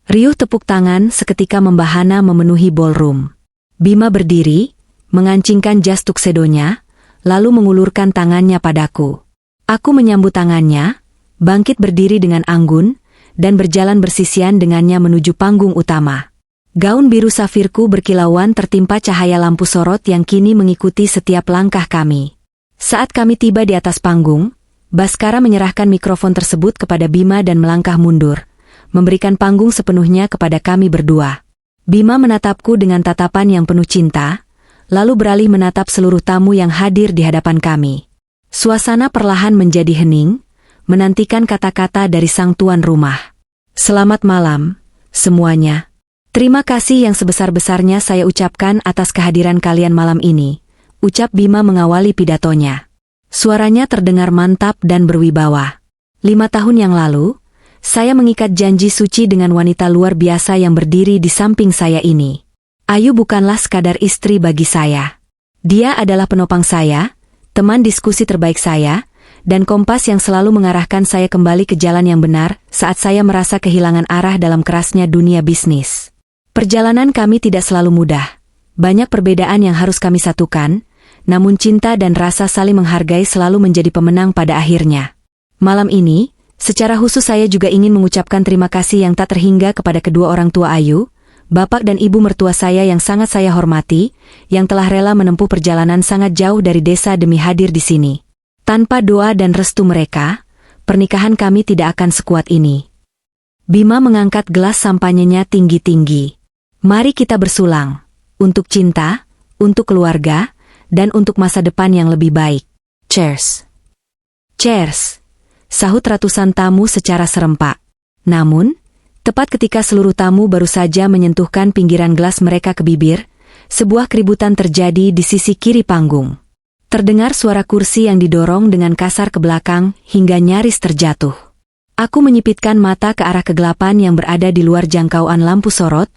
Riuh tepuk tangan seketika membahana memenuhi ballroom. Bima berdiri, mengancingkan jas tuksedonya, lalu mengulurkan tangannya padaku. Aku menyambut tangannya, bangkit berdiri dengan anggun, dan berjalan bersisian dengannya menuju panggung utama. Gaun biru safirku berkilauan tertimpa cahaya lampu sorot yang kini mengikuti setiap langkah kami. Saat kami tiba di atas panggung, Bhaskara menyerahkan mikrofon tersebut kepada Bima dan melangkah mundur, memberikan panggung sepenuhnya kepada kami berdua. Bima menatapku dengan tatapan yang penuh cinta, lalu beralih menatap seluruh tamu yang hadir di hadapan kami. Suasana perlahan menjadi hening, menantikan kata-kata dari sang tuan rumah. Selamat malam, semuanya. Terima kasih yang sebesar-besarnya saya ucapkan atas kehadiran kalian malam ini, ucap Bima mengawali pidatonya. Suaranya terdengar mantap dan berwibawa. 5 tahun yang lalu, saya mengikat janji suci dengan wanita luar biasa yang berdiri di samping saya ini. Ayu bukanlah sekadar istri bagi saya. Dia adalah penopang saya, teman diskusi terbaik saya, dan kompas yang selalu mengarahkan saya kembali ke jalan yang benar saat saya merasa kehilangan arah dalam kerasnya dunia bisnis. Perjalanan kami tidak selalu mudah. Banyak perbedaan yang harus kami satukan, namun cinta dan rasa saling menghargai selalu menjadi pemenang pada akhirnya. Malam ini, secara khusus saya juga ingin mengucapkan terima kasih yang tak terhingga kepada kedua orang tua Ayu, bapak dan ibu mertua saya yang sangat saya hormati, yang telah rela menempuh perjalanan sangat jauh dari desa demi hadir di sini. Tanpa doa dan restu mereka, pernikahan kami tidak akan sekuat ini. Bima mengangkat gelas sampanyenya tinggi-tinggi. Mari kita bersulang, untuk cinta, untuk keluarga, dan untuk masa depan yang lebih baik. Cheers! Cheers! Sahut ratusan tamu secara serempak. Namun, tepat ketika seluruh tamu baru saja menyentuhkan pinggiran gelas mereka ke bibir, sebuah keributan terjadi di sisi kiri panggung. Terdengar suara kursi yang didorong dengan kasar ke belakang hingga nyaris terjatuh. Aku menyipitkan mata ke arah kegelapan yang berada di luar jangkauan lampu sorot,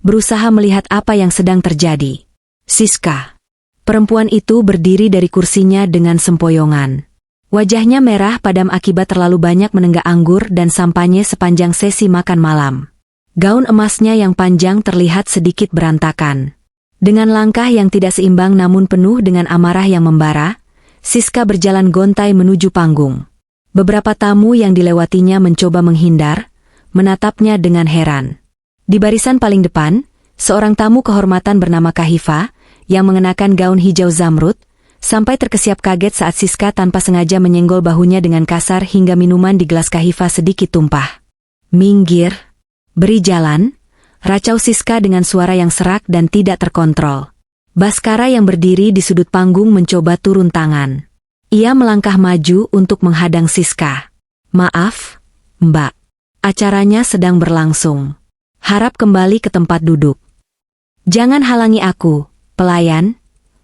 berusaha melihat apa yang sedang terjadi. Siska. Perempuan itu berdiri dari kursinya dengan sempoyongan. Wajahnya merah padam akibat terlalu banyak menenggak anggur dan sampanye sepanjang sesi makan malam. Gaun emasnya yang panjang terlihat sedikit berantakan. Dengan langkah yang tidak seimbang namun penuh dengan amarah yang membara, Siska berjalan gontai menuju panggung. Beberapa tamu yang dilewatinya mencoba menghindar, menatapnya dengan heran. Di barisan paling depan, seorang tamu kehormatan bernama Kahifa, yang mengenakan gaun hijau zamrud, sampai terkesiap kaget saat Siska tanpa sengaja menyenggol bahunya dengan kasar hingga minuman di gelas Kahifa sedikit tumpah. Minggir, beri jalan, racau Siska dengan suara yang serak dan tidak terkontrol. Bhaskara yang berdiri di sudut panggung mencoba turun tangan. Ia melangkah maju untuk menghadang Siska. Maaf, Mbak. Acaranya sedang berlangsung. Harap kembali ke tempat duduk. Jangan halangi aku, pelayan.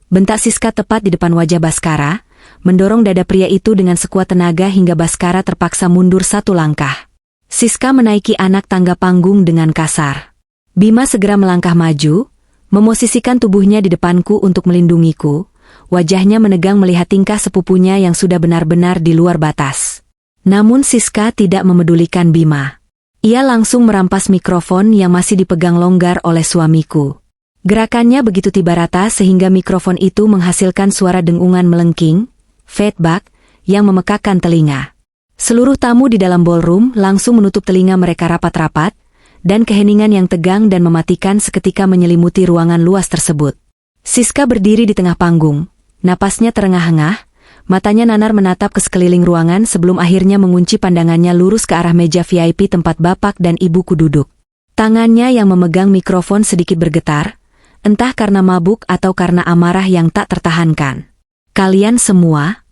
Bentak Siska tepat di depan wajah Bhaskara, mendorong dada pria itu dengan sekuat tenaga hingga Bhaskara terpaksa mundur 1 langkah. Siska menaiki anak tangga panggung dengan kasar. Bima segera melangkah maju, memosisikan tubuhnya di depanku untuk melindungiku, wajahnya menegang melihat tingkah sepupunya yang sudah benar-benar di luar batas. Namun Siska tidak memedulikan Bima. Ia langsung merampas mikrofon yang masih dipegang longgar oleh suamiku. Gerakannya begitu tiba rata sehingga mikrofon itu menghasilkan suara dengungan melengking, feedback, yang memekakan telinga. Seluruh tamu di dalam ballroom langsung menutup telinga mereka rapat-rapat, dan keheningan yang tegang dan mematikan seketika menyelimuti ruangan luas tersebut. Siska berdiri di tengah panggung, napasnya terengah-engah, matanya nanar menatap ke sekeliling ruangan sebelum akhirnya mengunci pandangannya lurus ke arah meja VIP tempat bapak dan ibuku duduk. Tangannya yang memegang mikrofon sedikit bergetar, entah karena mabuk atau karena amarah yang tak tertahankan. "Kalian semua?"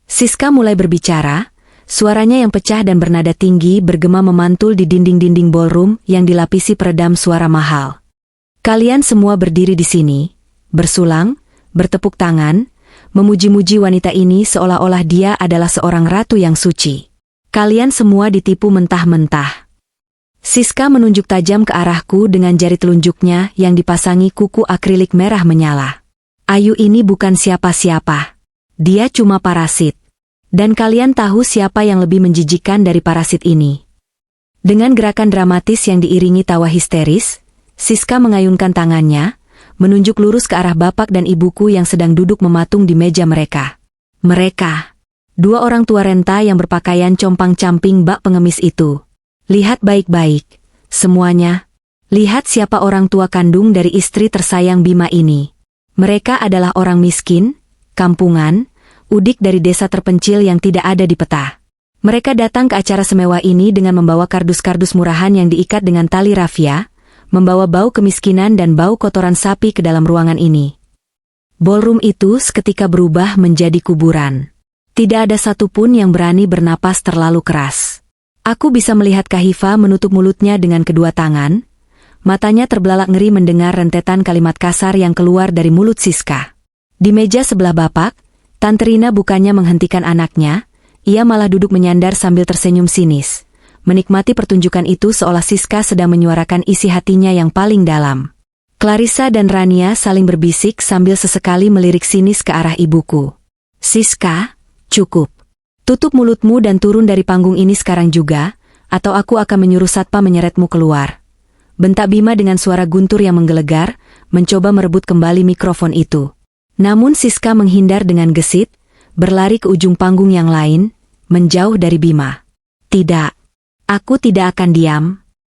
Siska mulai berbicara, suaranya yang pecah dan bernada tinggi bergema memantul di dinding-dinding ballroom yang dilapisi peredam suara mahal. "Kalian semua berdiri di sini, bersulang, bertepuk tangan, memuji-muji wanita ini seolah-olah dia adalah seorang ratu yang suci. Kalian semua ditipu mentah-mentah." Siska menunjuk tajam ke arahku dengan jari telunjuknya yang dipasangi kuku akrilik merah menyala. "Ayu ini bukan siapa-siapa. Dia cuma parasit. Dan kalian tahu siapa yang lebih menjijikkan dari parasit ini." Dengan gerakan dramatis yang diiringi tawa histeris, Siska mengayunkan tangannya, menunjuk lurus ke arah bapak dan ibuku yang sedang duduk mematung di meja mereka. Mereka, dua orang tua renta yang berpakaian compang-camping bak pengemis itu. Lihat baik-baik, semuanya. Lihat siapa orang tua kandung dari istri tersayang Bima ini. Mereka adalah orang miskin, kampungan, udik dari desa terpencil yang tidak ada di peta. Mereka datang ke acara semewah ini dengan membawa kardus-kardus murahan yang diikat dengan tali rafia, membawa bau kemiskinan dan bau kotoran sapi ke dalam ruangan ini. Ballroom itu seketika berubah menjadi kuburan. Tidak ada satupun yang berani bernapas terlalu keras. Aku bisa melihat Kahifa menutup mulutnya dengan kedua tangan, matanya terbelalak ngeri mendengar rentetan kalimat kasar yang keluar dari mulut Siska. Di meja sebelah bapak, Tante Rina bukannya menghentikan anaknya, ia malah duduk menyandar sambil tersenyum sinis. Menikmati pertunjukan itu seolah Siska sedang menyuarakan isi hatinya yang paling dalam. Clarissa dan Rania saling berbisik sambil sesekali melirik sinis ke arah ibuku. "Siska, cukup. Tutup mulutmu dan turun dari panggung ini sekarang juga, atau aku akan menyuruh satpam menyeretmu keluar," bentak Bima dengan suara guntur yang menggelegar, mencoba merebut kembali mikrofon itu. Namun Siska menghindar dengan gesit, berlari ke ujung panggung yang lain, menjauh dari Bima. "Tidak. Aku tidak akan diam.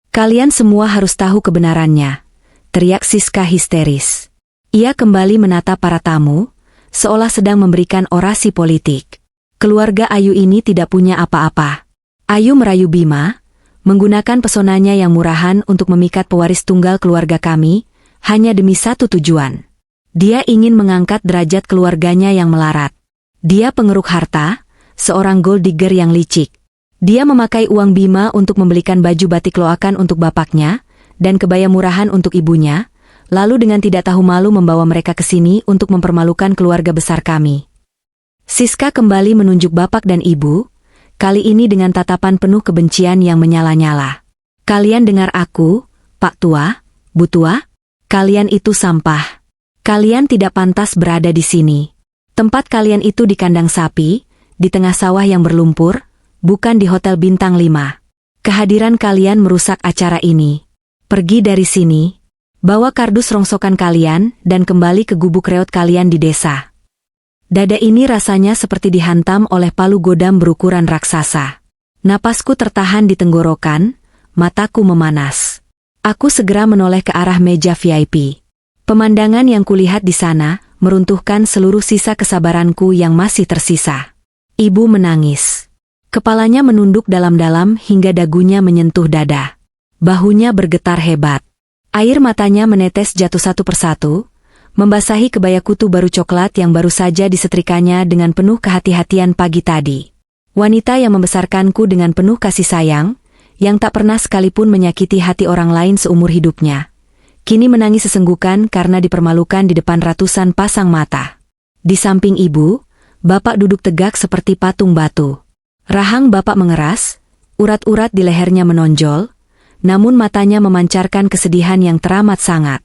Kalian semua harus tahu kebenarannya," teriak Siska histeris. Ia kembali menatap para tamu, seolah sedang memberikan orasi politik. Keluarga Ayu ini tidak punya apa-apa. Ayu merayu Bima, menggunakan pesonanya yang murahan untuk memikat pewaris tunggal keluarga kami, hanya demi satu tujuan. Dia ingin mengangkat derajat keluarganya yang melarat. Dia pengeruk harta, seorang gold digger yang licik. Dia memakai uang Bima untuk membelikan baju batik loakan untuk bapaknya, dan kebaya murahan untuk ibunya, lalu dengan tidak tahu malu membawa mereka ke sini untuk mempermalukan keluarga besar kami. Siska kembali menunjuk bapak dan ibu, kali ini dengan tatapan penuh kebencian yang menyala-nyala. "Kalian dengar aku, Pak Tua, Bu Tua? Kalian itu sampah. Kalian tidak pantas berada di sini. Tempat kalian itu di kandang sapi, di tengah sawah yang berlumpur, bukan di hotel bintang 5. Kehadiran kalian merusak acara ini. Pergi dari sini, bawa kardus rongsokan kalian dan kembali ke gubuk reot kalian di desa." Dada ini rasanya seperti dihantam oleh palu godam berukuran raksasa. Napasku tertahan di tenggorokan, mataku memanas. Aku segera menoleh ke arah meja VIP. Pemandangan yang kulihat di sana meruntuhkan seluruh sisa kesabaranku yang masih tersisa. Ibu menangis. Kepalanya menunduk dalam-dalam hingga dagunya menyentuh dada. Bahunya bergetar hebat. Air matanya menetes jatuh satu persatu, membasahi kebaya kutu baru coklat yang baru saja disetrikanya dengan penuh kehati-hatian pagi tadi. Wanita yang membesarkanku dengan penuh kasih sayang, yang tak pernah sekalipun menyakiti hati orang lain seumur hidupnya, kini menangis sesenggukan karena dipermalukan di depan ratusan pasang mata. Di samping ibu, bapak duduk tegak seperti patung batu. Rahang bapak mengeras, urat-urat di lehernya menonjol, namun matanya memancarkan kesedihan yang teramat sangat.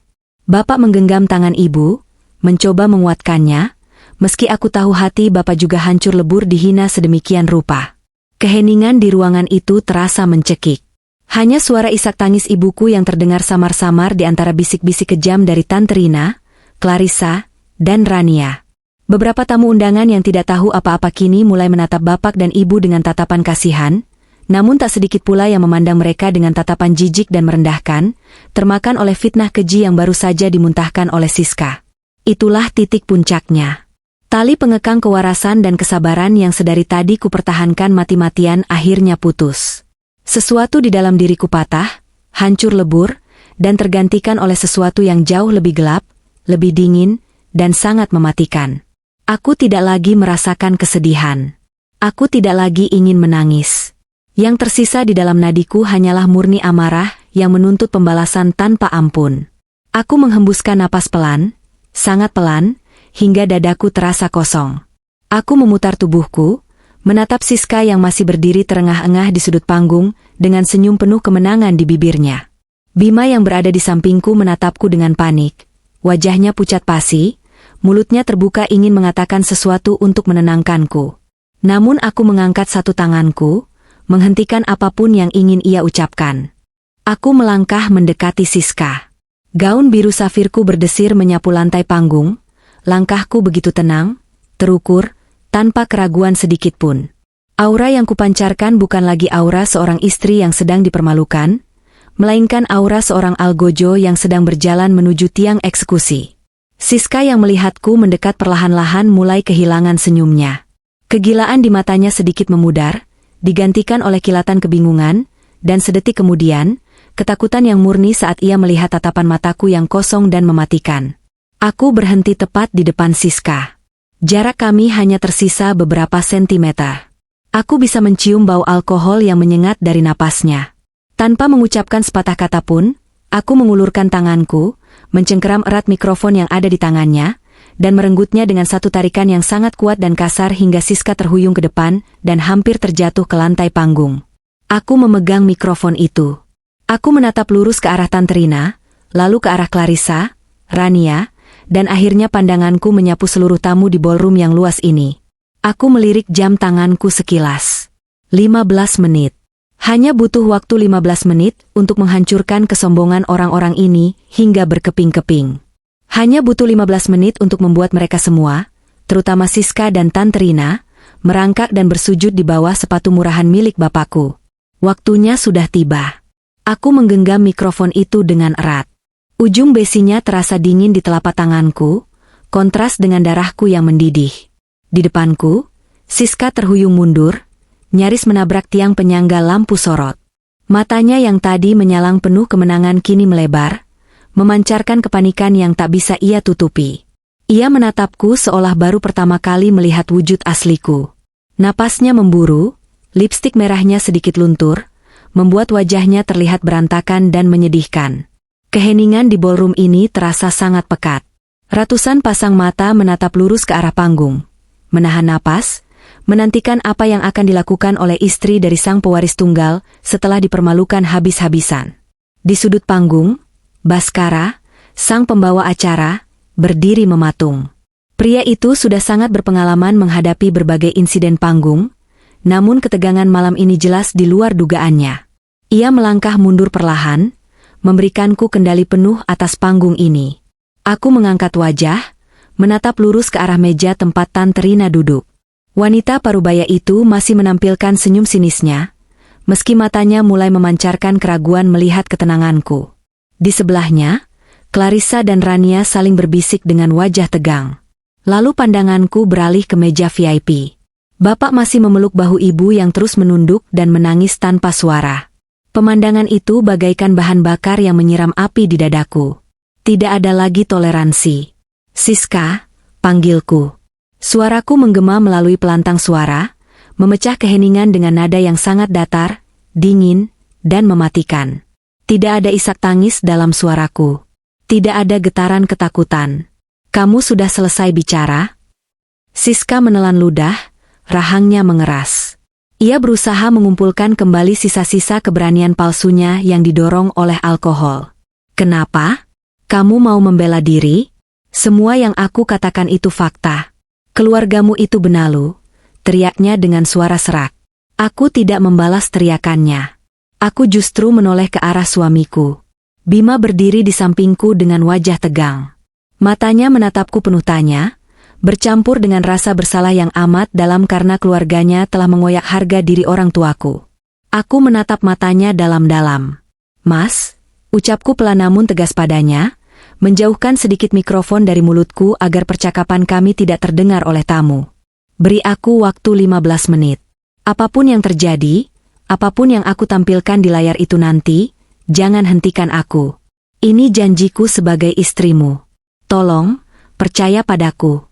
Bapak menggenggam tangan ibu, mencoba menguatkannya, meski aku tahu hati bapak juga hancur lebur dihina sedemikian rupa. Keheningan di ruangan itu terasa mencekik. Hanya suara isak tangis ibuku yang terdengar samar-samar di antara bisik-bisik kejam dari Tante Rina, Clarissa, dan Rania. Beberapa tamu undangan yang tidak tahu apa-apa kini mulai menatap bapak dan ibu dengan tatapan kasihan, namun tak sedikit pula yang memandang mereka dengan tatapan jijik dan merendahkan, termakan oleh fitnah keji yang baru saja dimuntahkan oleh Siska. Itulah titik puncaknya. Tali pengekang kewarasan dan kesabaran yang sedari tadi kupertahankan mati-matian akhirnya putus. Sesuatu di dalam diriku patah, hancur lebur, dan tergantikan oleh sesuatu yang jauh lebih gelap, lebih dingin, dan sangat mematikan. Aku tidak lagi merasakan kesedihan. Aku tidak lagi ingin menangis. Yang tersisa di dalam nadiku hanyalah murni amarah yang menuntut pembalasan tanpa ampun. Aku menghembuskan napas pelan, sangat pelan, hingga dadaku terasa kosong. Aku memutar tubuhku, menatap Siska yang masih berdiri terengah-engah di sudut panggung, dengan senyum penuh kemenangan di bibirnya. Bima yang berada di sampingku menatapku dengan panik. Wajahnya pucat pasi, mulutnya terbuka ingin mengatakan sesuatu untuk menenangkanku. Namun aku mengangkat satu tanganku, menghentikan apapun yang ingin ia ucapkan. Aku melangkah mendekati Siska. Gaun biru safirku berdesir menyapu lantai panggung, langkahku begitu tenang, terukur, tanpa keraguan sedikitpun. Aura yang kupancarkan bukan lagi aura seorang istri yang sedang dipermalukan, melainkan aura seorang algojo yang sedang berjalan menuju tiang eksekusi. Siska yang melihatku mendekat perlahan-lahan mulai kehilangan senyumnya. Kegilaan di matanya sedikit memudar, digantikan oleh kilatan kebingungan, dan sedetik kemudian, ketakutan yang murni saat ia melihat tatapan mataku yang kosong dan mematikan. Aku berhenti tepat di depan Siska. Jarak kami hanya tersisa beberapa sentimeter. Aku bisa mencium bau alkohol yang menyengat dari napasnya. Tanpa mengucapkan sepatah kata pun, aku mengulurkan tanganku, mencengkeram erat mikrofon yang ada di tangannya, dan merenggutnya dengan satu tarikan yang sangat kuat dan kasar hingga Siska terhuyung ke depan dan hampir terjatuh ke lantai panggung. Aku memegang mikrofon itu. Aku menatap lurus ke arah Tante Rina, lalu ke arah Clarissa, Rania, dan akhirnya pandanganku menyapu seluruh tamu di ballroom yang luas ini. Aku melirik jam tanganku sekilas. 15 menit. Hanya butuh waktu 15 menit untuk menghancurkan kesombongan orang-orang ini hingga berkeping-keping. Hanya butuh 15 menit untuk membuat mereka semua, terutama Siska dan Tante Rina, merangkak dan bersujud di bawah sepatu murahan milik bapakku. Waktunya sudah tiba. Aku menggenggam mikrofon itu dengan erat. Ujung besinya terasa dingin di telapak tanganku, kontras dengan darahku yang mendidih. Di depanku, Siska terhuyung mundur, nyaris menabrak tiang penyangga lampu sorot. Matanya yang tadi menyalang penuh kemenangan kini melebar, memancarkan kepanikan yang tak bisa ia tutupi. Ia menatapku seolah baru pertama kali melihat wujud asliku. Napasnya memburu, lipstik merahnya sedikit luntur, membuat wajahnya terlihat berantakan dan menyedihkan. Keheningan di ballroom ini terasa sangat pekat. Ratusan pasang mata menatap lurus ke arah panggung, menahan napas, menantikan apa yang akan dilakukan oleh istri dari sang pewaris tunggal setelah dipermalukan habis-habisan. Di sudut panggung, Baskara, sang pembawa acara, berdiri mematung. Pria itu sudah sangat berpengalaman menghadapi berbagai insiden panggung, namun ketegangan malam ini jelas di luar dugaannya. Ia melangkah mundur perlahan, memberikanku kendali penuh atas panggung ini. Aku mengangkat wajah, menatap lurus ke arah meja tempat Tante Rina duduk. Wanita parubaya itu masih menampilkan senyum sinisnya, meski matanya mulai memancarkan keraguan melihat ketenanganku. Di sebelahnya, Clarissa dan Rania saling berbisik dengan wajah tegang. Lalu pandanganku beralih ke meja VIP. Bapak masih memeluk bahu ibu yang terus menunduk dan menangis tanpa suara. Pemandangan itu bagaikan bahan bakar yang menyiram api di dadaku. Tidak ada lagi toleransi. Siska, panggilku. Suaraku menggema melalui pelantang suara, memecah keheningan dengan nada yang sangat datar, dingin, dan mematikan. Tidak ada isak tangis dalam suaraku. Tidak ada getaran ketakutan. Kamu sudah selesai bicara? Siska menelan ludah, rahangnya mengeras. Ia berusaha mengumpulkan kembali sisa-sisa keberanian palsunya yang didorong oleh alkohol. Kenapa? Kamu mau membela diri? Semua yang aku katakan itu fakta. Keluargamu itu benalu, teriaknya dengan suara serak. Aku tidak membalas teriakannya. Aku justru menoleh ke arah suamiku. Bima berdiri di sampingku dengan wajah tegang. Matanya menatapku penuh tanya, bercampur dengan rasa bersalah yang amat dalam karena keluarganya telah mengoyak harga diri orang tuaku. Aku menatap matanya dalam-dalam. "Mas," ucapku pelan namun tegas padanya, menjauhkan sedikit mikrofon dari mulutku agar percakapan kami tidak terdengar oleh tamu. "Beri aku waktu 15 menit. Apapun yang terjadi, apapun yang aku tampilkan di layar itu nanti, jangan hentikan aku. Ini janjiku sebagai istrimu. Tolong, percaya padaku."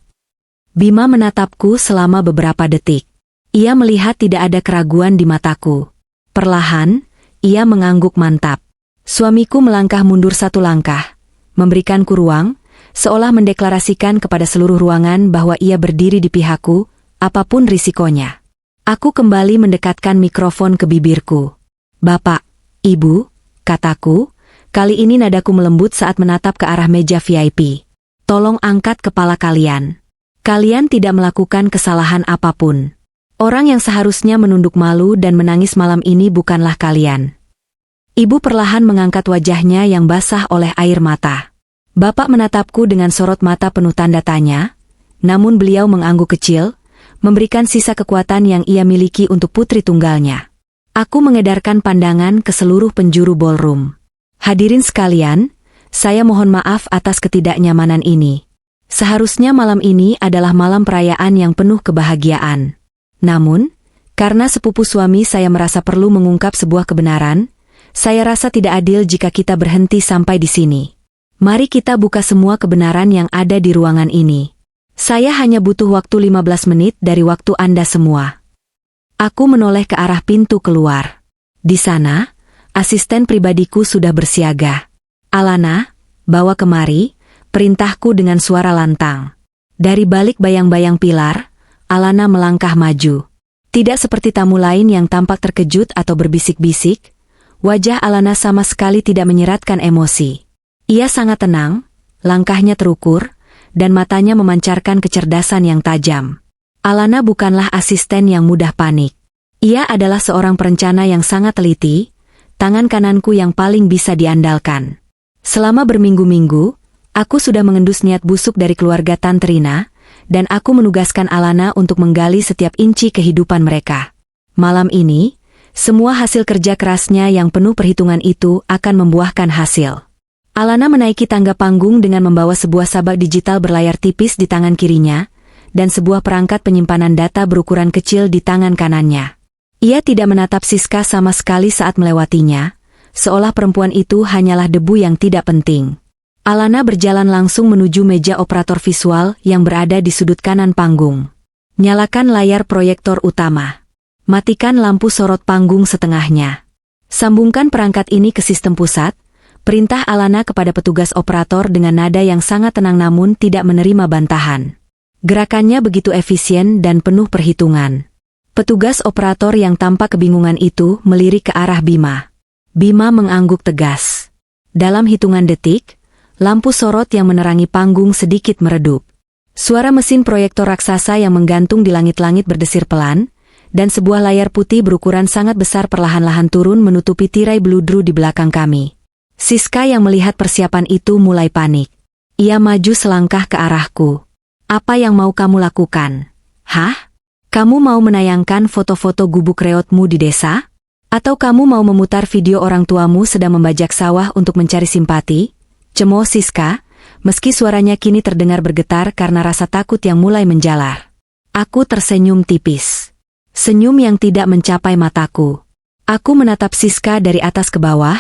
Bima menatapku selama beberapa detik. Ia melihat tidak ada keraguan di mataku. Perlahan, ia mengangguk mantap. Suamiku melangkah mundur satu langkah, memberikanku ruang, seolah mendeklarasikan kepada seluruh ruangan bahwa ia berdiri di pihakku, apapun risikonya. Aku kembali mendekatkan mikrofon ke bibirku. "Bapak, Ibu," kataku, kali ini nadaku melembut saat menatap ke arah meja VIP. "Tolong angkat kepala kalian. Kalian tidak melakukan kesalahan apapun. Orang yang seharusnya menunduk malu dan menangis malam ini bukanlah kalian." Ibu perlahan mengangkat wajahnya yang basah oleh air mata. Bapak menatapku dengan sorot mata penuh tanda tanya, namun beliau mengangguk kecil, memberikan sisa kekuatan yang ia miliki untuk putri tunggalnya. Aku mengedarkan pandangan ke seluruh penjuru ballroom. "Hadirin sekalian, saya mohon maaf atas ketidaknyamanan ini. Seharusnya malam ini adalah malam perayaan yang penuh kebahagiaan. Namun, karena sepupu suami saya merasa perlu mengungkap sebuah kebenaran, saya rasa tidak adil jika kita berhenti sampai di sini. Mari kita buka semua kebenaran yang ada di ruangan ini. Saya hanya butuh waktu 15 menit dari waktu Anda semua." Aku menoleh ke arah pintu keluar. Di sana, asisten pribadiku sudah bersiaga. "Alana, bawa kemari," perintahku dengan suara lantang. Dari balik bayang-bayang pilar, Alana melangkah maju. Tidak seperti tamu lain yang tampak terkejut atau berbisik-bisik, wajah Alana sama sekali tidak menyeratkan emosi. Ia sangat tenang, langkahnya terukur, dan matanya memancarkan kecerdasan yang tajam. Alana bukanlah asisten yang mudah panik. Ia adalah seorang perencana yang sangat teliti, tangan kananku yang paling bisa diandalkan. Selama berminggu-minggu, aku sudah mengendus niat busuk dari keluarga Tante Rina, dan aku menugaskan Alana untuk menggali setiap inci kehidupan mereka. Malam ini, semua hasil kerja kerasnya yang penuh perhitungan itu akan membuahkan hasil. Alana menaiki tangga panggung dengan membawa sebuah sabak digital berlayar tipis di tangan kirinya, dan sebuah perangkat penyimpanan data berukuran kecil di tangan kanannya. Ia tidak menatap Siska sama sekali saat melewatinya, seolah perempuan itu hanyalah debu yang tidak penting. Alana berjalan langsung menuju meja operator visual yang berada di sudut kanan panggung. "Nyalakan layar proyektor utama. Matikan lampu sorot panggung setengahnya. Sambungkan perangkat ini ke sistem pusat," perintah Alana kepada petugas operator dengan nada yang sangat tenang namun tidak menerima bantahan. Gerakannya begitu efisien dan penuh perhitungan. Petugas operator yang tampak kebingungan itu melirik ke arah Bima. Bima mengangguk tegas. Dalam hitungan detik, lampu sorot yang menerangi panggung sedikit meredup. Suara mesin proyektor raksasa yang menggantung di langit-langit berdesir pelan, dan sebuah layar putih berukuran sangat besar perlahan-lahan turun menutupi tirai bludru di belakang kami. Siska yang melihat persiapan itu mulai panik. Ia maju selangkah ke arahku. "Apa yang mau kamu lakukan? Hah? Kamu mau menayangkan foto-foto gubuk reotmu di desa? Atau kamu mau memutar video orang tuamu sedang membajak sawah untuk mencari simpati?" Cemooh Siska, meski suaranya kini terdengar bergetar karena rasa takut yang mulai menjalar. Aku tersenyum tipis. Senyum yang tidak mencapai mataku. Aku menatap Siska dari atas ke bawah,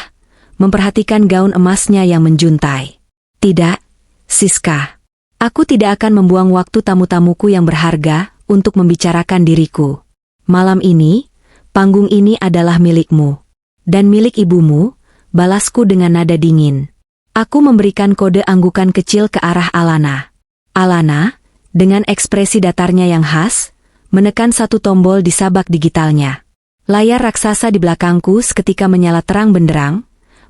memperhatikan gaun emasnya yang menjuntai. "Tidak, Siska. Aku tidak akan membuang waktu tamu-tamuku yang berharga untuk membicarakan diriku. Malam ini, panggung ini adalah milikmu. Dan milik ibumu," balasku dengan nada dingin. Aku memberikan kode anggukan kecil ke arah Alana. Alana, dengan ekspresi datarnya yang khas, menekan satu tombol di sabak digitalnya. Layar raksasa di belakangku seketika menyala terang benderang,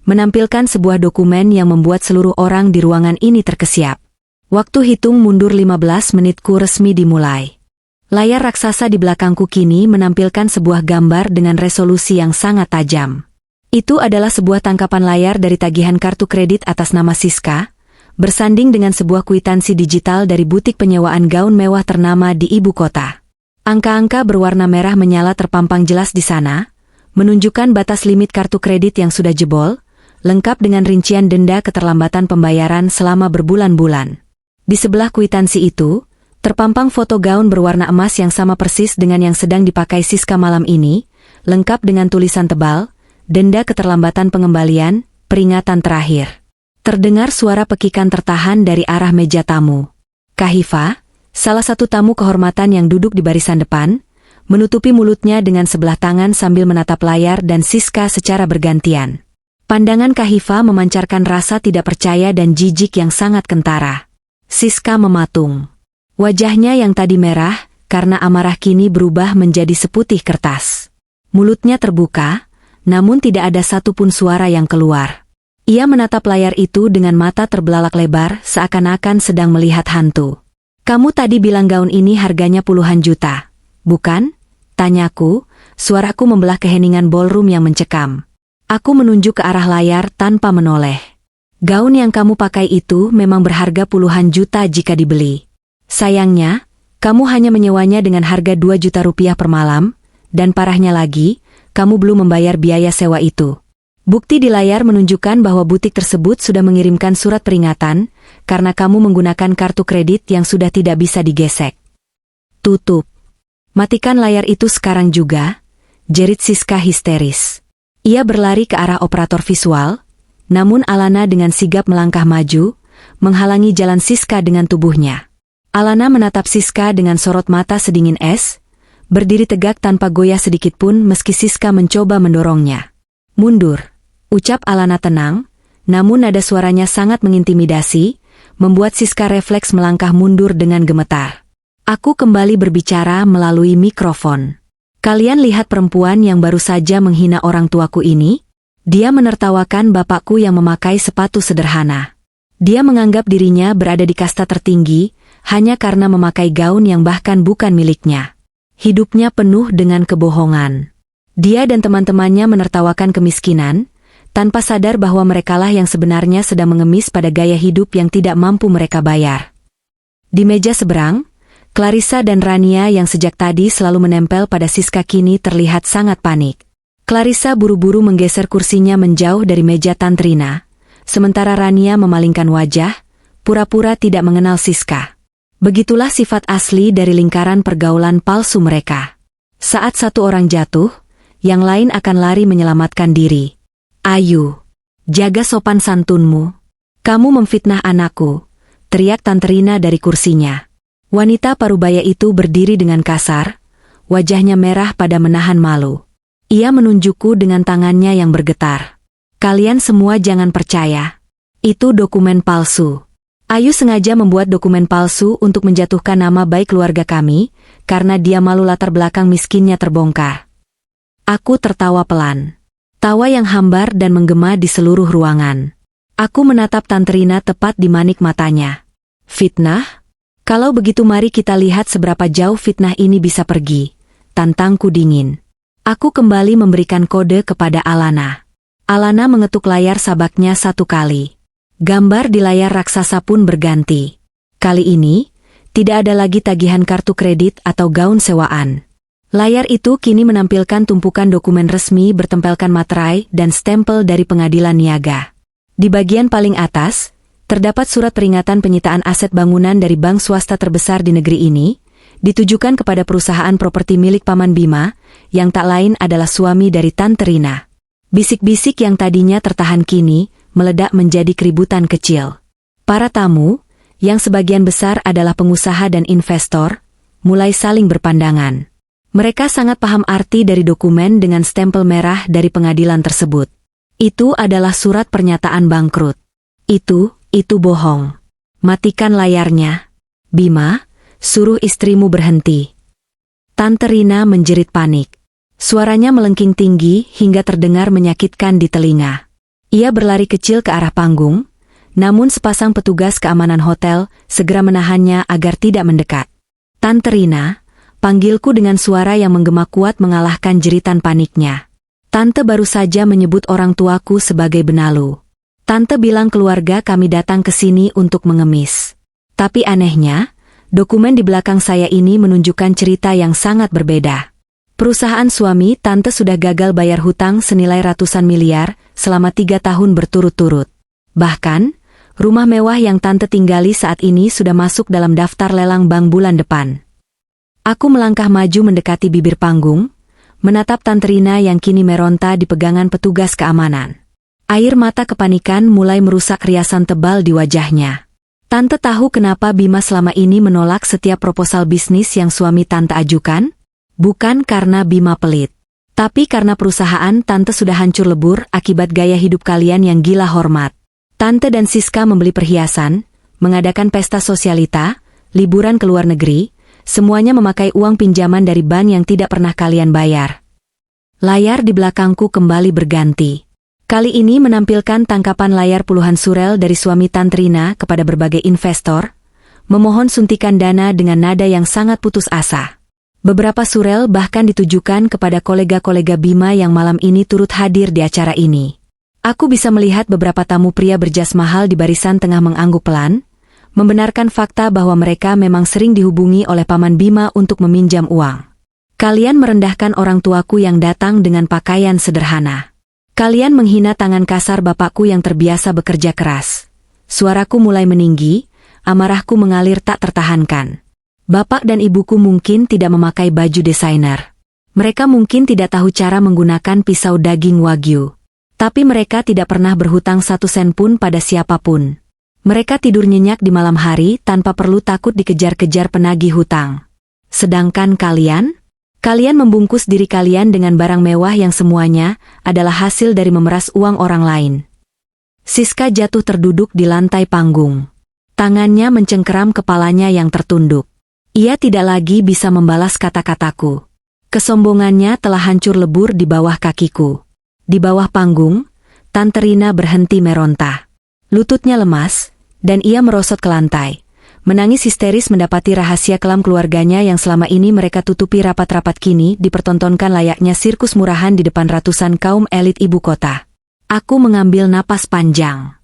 menampilkan sebuah dokumen yang membuat seluruh orang di ruangan ini terkesiap. Waktu hitung mundur 15 menitku resmi dimulai. Layar raksasa di belakangku kini menampilkan sebuah gambar dengan resolusi yang sangat tajam. Itu adalah sebuah tangkapan layar dari tagihan kartu kredit atas nama Siska, bersanding dengan sebuah kwitansi digital dari butik penyewaan gaun mewah ternama di ibu kota. Angka-angka berwarna merah menyala terpampang jelas di sana, menunjukkan batas limit kartu kredit yang sudah jebol, lengkap dengan rincian denda keterlambatan pembayaran selama berbulan-bulan. Di sebelah kwitansi itu, terpampang foto gaun berwarna emas yang sama persis dengan yang sedang dipakai Siska malam ini, lengkap dengan tulisan tebal, denda keterlambatan pengembalian, peringatan terakhir. Terdengar suara pekikan tertahan dari arah meja tamu. Kahifa, salah satu tamu kehormatan yang duduk di barisan depan, menutupi mulutnya dengan sebelah tangan sambil menatap layar dan Siska secara bergantian. Pandangan Kahifa memancarkan rasa tidak percaya dan jijik yang sangat kentara. Siska mematung. Wajahnya yang tadi merah, karena amarah kini berubah menjadi seputih kertas. Mulutnya terbuka, namun tidak ada satupun suara yang keluar. Ia menatap layar itu dengan mata terbelalak lebar seakan-akan sedang melihat hantu. "Kamu tadi bilang gaun ini harganya puluhan juta, bukan?" tanyaku, suaraku membelah keheningan ballroom yang mencekam. Aku menunjuk ke arah layar tanpa menoleh. "Gaun yang kamu pakai itu memang berharga puluhan juta jika dibeli. Sayangnya, kamu hanya menyewanya dengan harga 2 juta rupiah per malam, dan parahnya lagi, kamu belum membayar biaya sewa itu." Bukti di layar menunjukkan bahwa butik tersebut sudah mengirimkan surat peringatan karena kamu menggunakan kartu kredit yang sudah tidak bisa digesek. "Tutup. Matikan layar itu sekarang juga," jerit Siska histeris. Ia berlari ke arah operator visual, namun Alana dengan sigap melangkah maju, menghalangi jalan Siska dengan tubuhnya. Alana menatap Siska dengan sorot mata sedingin es, berdiri tegak tanpa goyah sedikitpun meski Siska mencoba mendorongnya. "Mundur," ucap Alana tenang, namun nada suaranya sangat mengintimidasi, membuat Siska refleks melangkah mundur dengan gemetar. Aku kembali berbicara melalui mikrofon. "Kalian lihat perempuan yang baru saja menghina orang tuaku ini? Dia menertawakan bapakku yang memakai sepatu sederhana. Dia menganggap dirinya berada di kasta tertinggi, hanya karena memakai gaun yang bahkan bukan miliknya. Hidupnya penuh dengan kebohongan. Dia dan teman-temannya menertawakan kemiskinan, tanpa sadar bahwa merekalah yang sebenarnya sedang mengemis pada gaya hidup yang tidak mampu mereka bayar." Di meja seberang, Clarissa dan Rania yang sejak tadi selalu menempel pada Siska kini terlihat sangat panik. Clarissa buru-buru menggeser kursinya menjauh dari meja Tantrina, sementara Rania memalingkan wajah, pura-pura tidak mengenal Siska. Begitulah sifat asli dari lingkaran pergaulan palsu mereka. Saat satu orang jatuh, yang lain akan lari menyelamatkan diri. "Ayu, jaga sopan santunmu. Kamu memfitnah anakku," teriak Tante Rina dari kursinya. Wanita parubaya itu berdiri dengan kasar, wajahnya merah pada menahan malu. Ia menunjukku dengan tangannya yang bergetar. "Kalian semua jangan percaya. Itu dokumen palsu. Ayu sengaja membuat dokumen palsu untuk menjatuhkan nama baik keluarga kami, karena dia malu latar belakang miskinnya terbongkar." Aku tertawa pelan. Tawa yang hambar dan menggema di seluruh ruangan. Aku menatap Tante Rina tepat di manik matanya. "Fitnah? Kalau begitu mari kita lihat seberapa jauh fitnah ini bisa pergi," tantangku dingin. Aku kembali memberikan kode kepada Alana. Alana mengetuk layar sabaknya satu kali. Gambar di layar raksasa pun berganti. Kali ini, tidak ada lagi tagihan kartu kredit atau gaun sewaan. Layar itu kini menampilkan tumpukan dokumen resmi bertempelkan materai dan stempel dari pengadilan niaga. Di bagian paling atas, terdapat surat peringatan penyitaan aset bangunan dari bank swasta terbesar di negeri ini, ditujukan kepada perusahaan properti milik Paman Bima, yang tak lain adalah suami dari Tante Rina. Bisik-bisik yang tadinya tertahan kini, meledak menjadi keributan kecil. Para tamu, yang sebagian besar adalah pengusaha dan investor, mulai saling berpandangan. Mereka sangat paham arti dari dokumen dengan stempel merah dari pengadilan tersebut. Itu adalah surat pernyataan bangkrut. Itu bohong. Matikan layarnya. Bima, suruh istrimu berhenti. Tante Rina menjerit panik. Suaranya melengking tinggi hingga terdengar menyakitkan di telinga. Ia berlari kecil ke arah panggung, namun sepasang petugas keamanan hotel segera menahannya agar tidak mendekat. "Tante Rina," panggilku dengan suara yang menggema kuat mengalahkan jeritan paniknya. Tante baru saja menyebut orang tuaku sebagai benalu. Tante bilang keluarga kami datang ke sini untuk mengemis. Tapi anehnya, dokumen di belakang saya ini menunjukkan cerita yang sangat berbeda. Perusahaan suami Tante sudah gagal bayar hutang senilai ratusan miliar selama 3 tahun berturut-turut. Bahkan, rumah mewah yang Tante tinggali saat ini sudah masuk dalam daftar lelang bank bulan depan. Aku melangkah maju mendekati bibir panggung, menatap Tante Rina yang kini meronta di pegangan petugas keamanan. Air mata kepanikan mulai merusak riasan tebal di wajahnya. Tante tahu kenapa Bima selama ini menolak setiap proposal bisnis yang suami Tante ajukan? Bukan karena Bima pelit, tapi karena perusahaan Tante sudah hancur lebur akibat gaya hidup kalian yang gila hormat. Tante dan Siska membeli perhiasan, mengadakan pesta sosialita, liburan ke luar negeri, semuanya memakai uang pinjaman dari bank yang tidak pernah kalian bayar. Layar di belakangku kembali berganti. Kali ini menampilkan tangkapan layar puluhan surel dari suami Tante Rina kepada berbagai investor, memohon suntikan dana dengan nada yang sangat putus asa. Beberapa surel bahkan ditujukan kepada kolega-kolega Bima yang malam ini turut hadir di acara ini. Aku bisa melihat beberapa tamu pria berjas mahal di barisan tengah mengangguk pelan, membenarkan fakta bahwa mereka memang sering dihubungi oleh paman Bima untuk meminjam uang. Kalian merendahkan orang tuaku yang datang dengan pakaian sederhana. Kalian menghina tangan kasar bapakku yang terbiasa bekerja keras. Suaraku mulai meninggi, amarahku mengalir tak tertahankan. Bapak dan ibuku mungkin tidak memakai baju desainer. Mereka mungkin tidak tahu cara menggunakan pisau daging wagyu. Tapi mereka tidak pernah berhutang 1 sen pun pada siapapun. Mereka tidur nyenyak di malam hari tanpa perlu takut dikejar-kejar penagih hutang. Sedangkan kalian membungkus diri kalian dengan barang mewah yang semuanya adalah hasil dari memeras uang orang lain. Siska jatuh terduduk di lantai panggung. Tangannya mencengkeram kepalanya yang tertunduk. Ia tidak lagi bisa membalas kata-kataku. Kesombongannya telah hancur lebur di bawah kakiku. Di bawah panggung, Tante Rina berhenti meronta. Lututnya lemas, dan ia merosot ke lantai. Menangis histeris mendapati rahasia kelam keluarganya yang selama ini mereka tutupi rapat-rapat kini dipertontonkan layaknya sirkus murahan di depan ratusan kaum elit ibu kota. Aku mengambil napas panjang.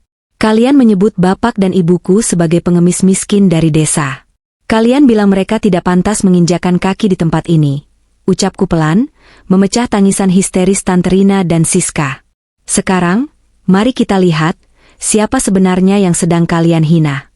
Kalian menyebut bapak dan ibuku sebagai pengemis miskin dari desa. Kalian bilang mereka tidak pantas menginjakan kaki di tempat ini. Ucapku pelan, memecah tangisan histeris Tante Rina dan Siska. Sekarang, mari kita lihat, siapa sebenarnya yang sedang kalian hina.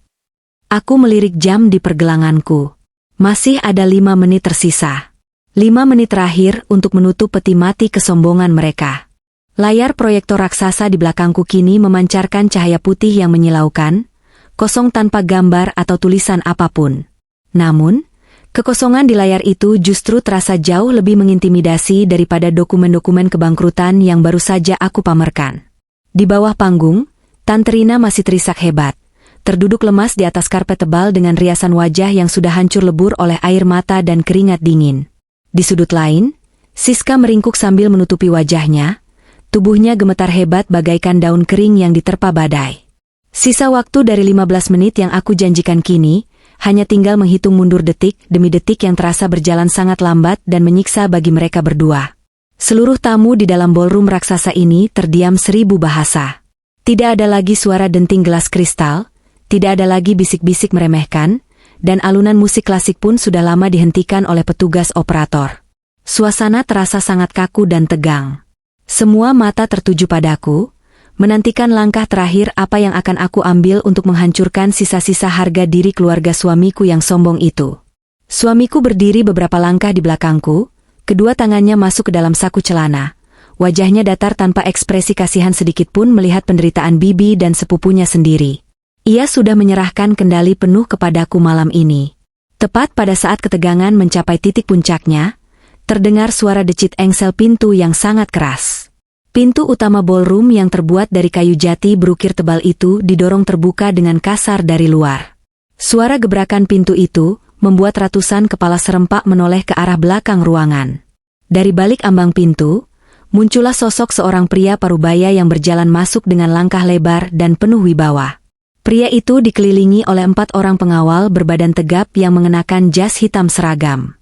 Aku melirik jam di pergelanganku. Masih ada 5 menit tersisa. 5 menit terakhir untuk menutup peti mati kesombongan mereka. Layar proyektor raksasa di belakangku kini memancarkan cahaya putih yang menyilaukan, kosong tanpa gambar atau tulisan apapun. Namun, kekosongan di layar itu justru terasa jauh lebih mengintimidasi daripada dokumen-dokumen kebangkrutan yang baru saja aku pamerkan. Di bawah panggung, Tante Rina masih terisak hebat. Terduduk lemas di atas karpet tebal dengan riasan wajah yang sudah hancur lebur oleh air mata dan keringat dingin. Di sudut lain, Siska meringkuk sambil menutupi wajahnya, tubuhnya gemetar hebat bagaikan daun kering yang diterpa badai. Sisa waktu dari 15 menit yang aku janjikan kini, hanya tinggal menghitung mundur detik demi detik yang terasa berjalan sangat lambat dan menyiksa bagi mereka berdua. Seluruh tamu di dalam ballroom raksasa ini terdiam 1000 bahasa. Tidak ada lagi suara denting gelas kristal, tidak ada lagi bisik-bisik meremehkan, dan alunan musik klasik pun sudah lama dihentikan oleh petugas operator. Suasana terasa sangat kaku dan tegang. Semua mata tertuju padaku, menantikan langkah terakhir apa yang akan aku ambil untuk menghancurkan sisa-sisa harga diri keluarga suamiku yang sombong itu. Suamiku berdiri beberapa langkah di belakangku, kedua tangannya masuk ke dalam saku celana. Wajahnya datar tanpa ekspresi kasihan sedikit pun melihat penderitaan bibi dan sepupunya sendiri. Ia sudah menyerahkan kendali penuh kepadaku malam ini. Tepat pada saat ketegangan mencapai titik puncaknya, terdengar suara decit engsel pintu yang sangat keras. Pintu utama ballroom yang terbuat dari kayu jati berukir tebal itu didorong terbuka dengan kasar dari luar. Suara gebrakan pintu itu membuat ratusan kepala serempak menoleh ke arah belakang ruangan. Dari balik ambang pintu, muncullah sosok seorang pria parubaya yang berjalan masuk dengan langkah lebar dan penuh wibawa. Pria itu dikelilingi oleh 4 orang pengawal berbadan tegap yang mengenakan jas hitam seragam.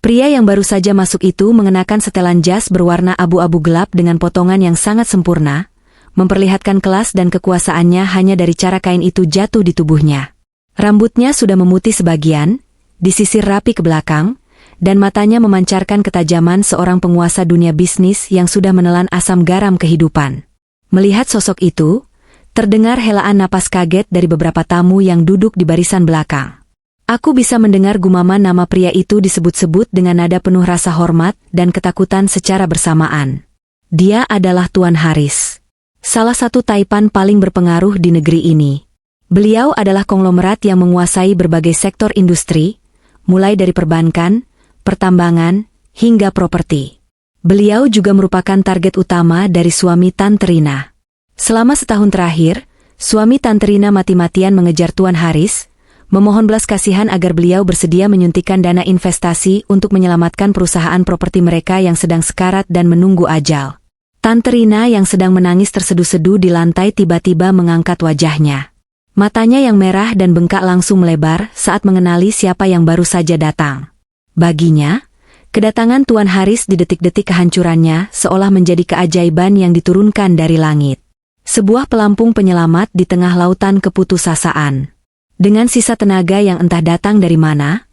Pria yang baru saja masuk itu mengenakan setelan jas berwarna abu-abu gelap dengan potongan yang sangat sempurna, memperlihatkan kelas dan kekuasaannya hanya dari cara kain itu jatuh di tubuhnya. Rambutnya sudah memutih sebagian, disisir rapi ke belakang, dan matanya memancarkan ketajaman seorang penguasa dunia bisnis yang sudah menelan asam garam kehidupan. Melihat sosok itu, terdengar helaan napas kaget dari beberapa tamu yang duduk di barisan belakang. Aku bisa mendengar gumaman nama pria itu disebut-sebut dengan nada penuh rasa hormat dan ketakutan secara bersamaan. Dia adalah Tuan Haris, salah satu taipan paling berpengaruh di negeri ini. Beliau adalah konglomerat yang menguasai berbagai sektor industri, mulai dari perbankan, pertambangan, hingga properti. Beliau juga merupakan target utama dari suami Tante Rina. Selama setahun terakhir, suami Tante Rina mati-matian mengejar Tuan Haris, memohon belas kasihan agar beliau bersedia menyuntikkan dana investasi untuk menyelamatkan perusahaan properti mereka yang sedang sekarat dan menunggu ajal. Tante Rina yang sedang menangis terseduh-seduh di lantai tiba-tiba mengangkat wajahnya. Matanya yang merah dan bengkak langsung melebar saat mengenali siapa yang baru saja datang. Baginya, kedatangan Tuan Haris di detik-detik kehancurannya seolah menjadi keajaiban yang diturunkan dari langit. Sebuah pelampung penyelamat di tengah lautan keputusasaan. Dengan sisa tenaga yang entah datang dari mana,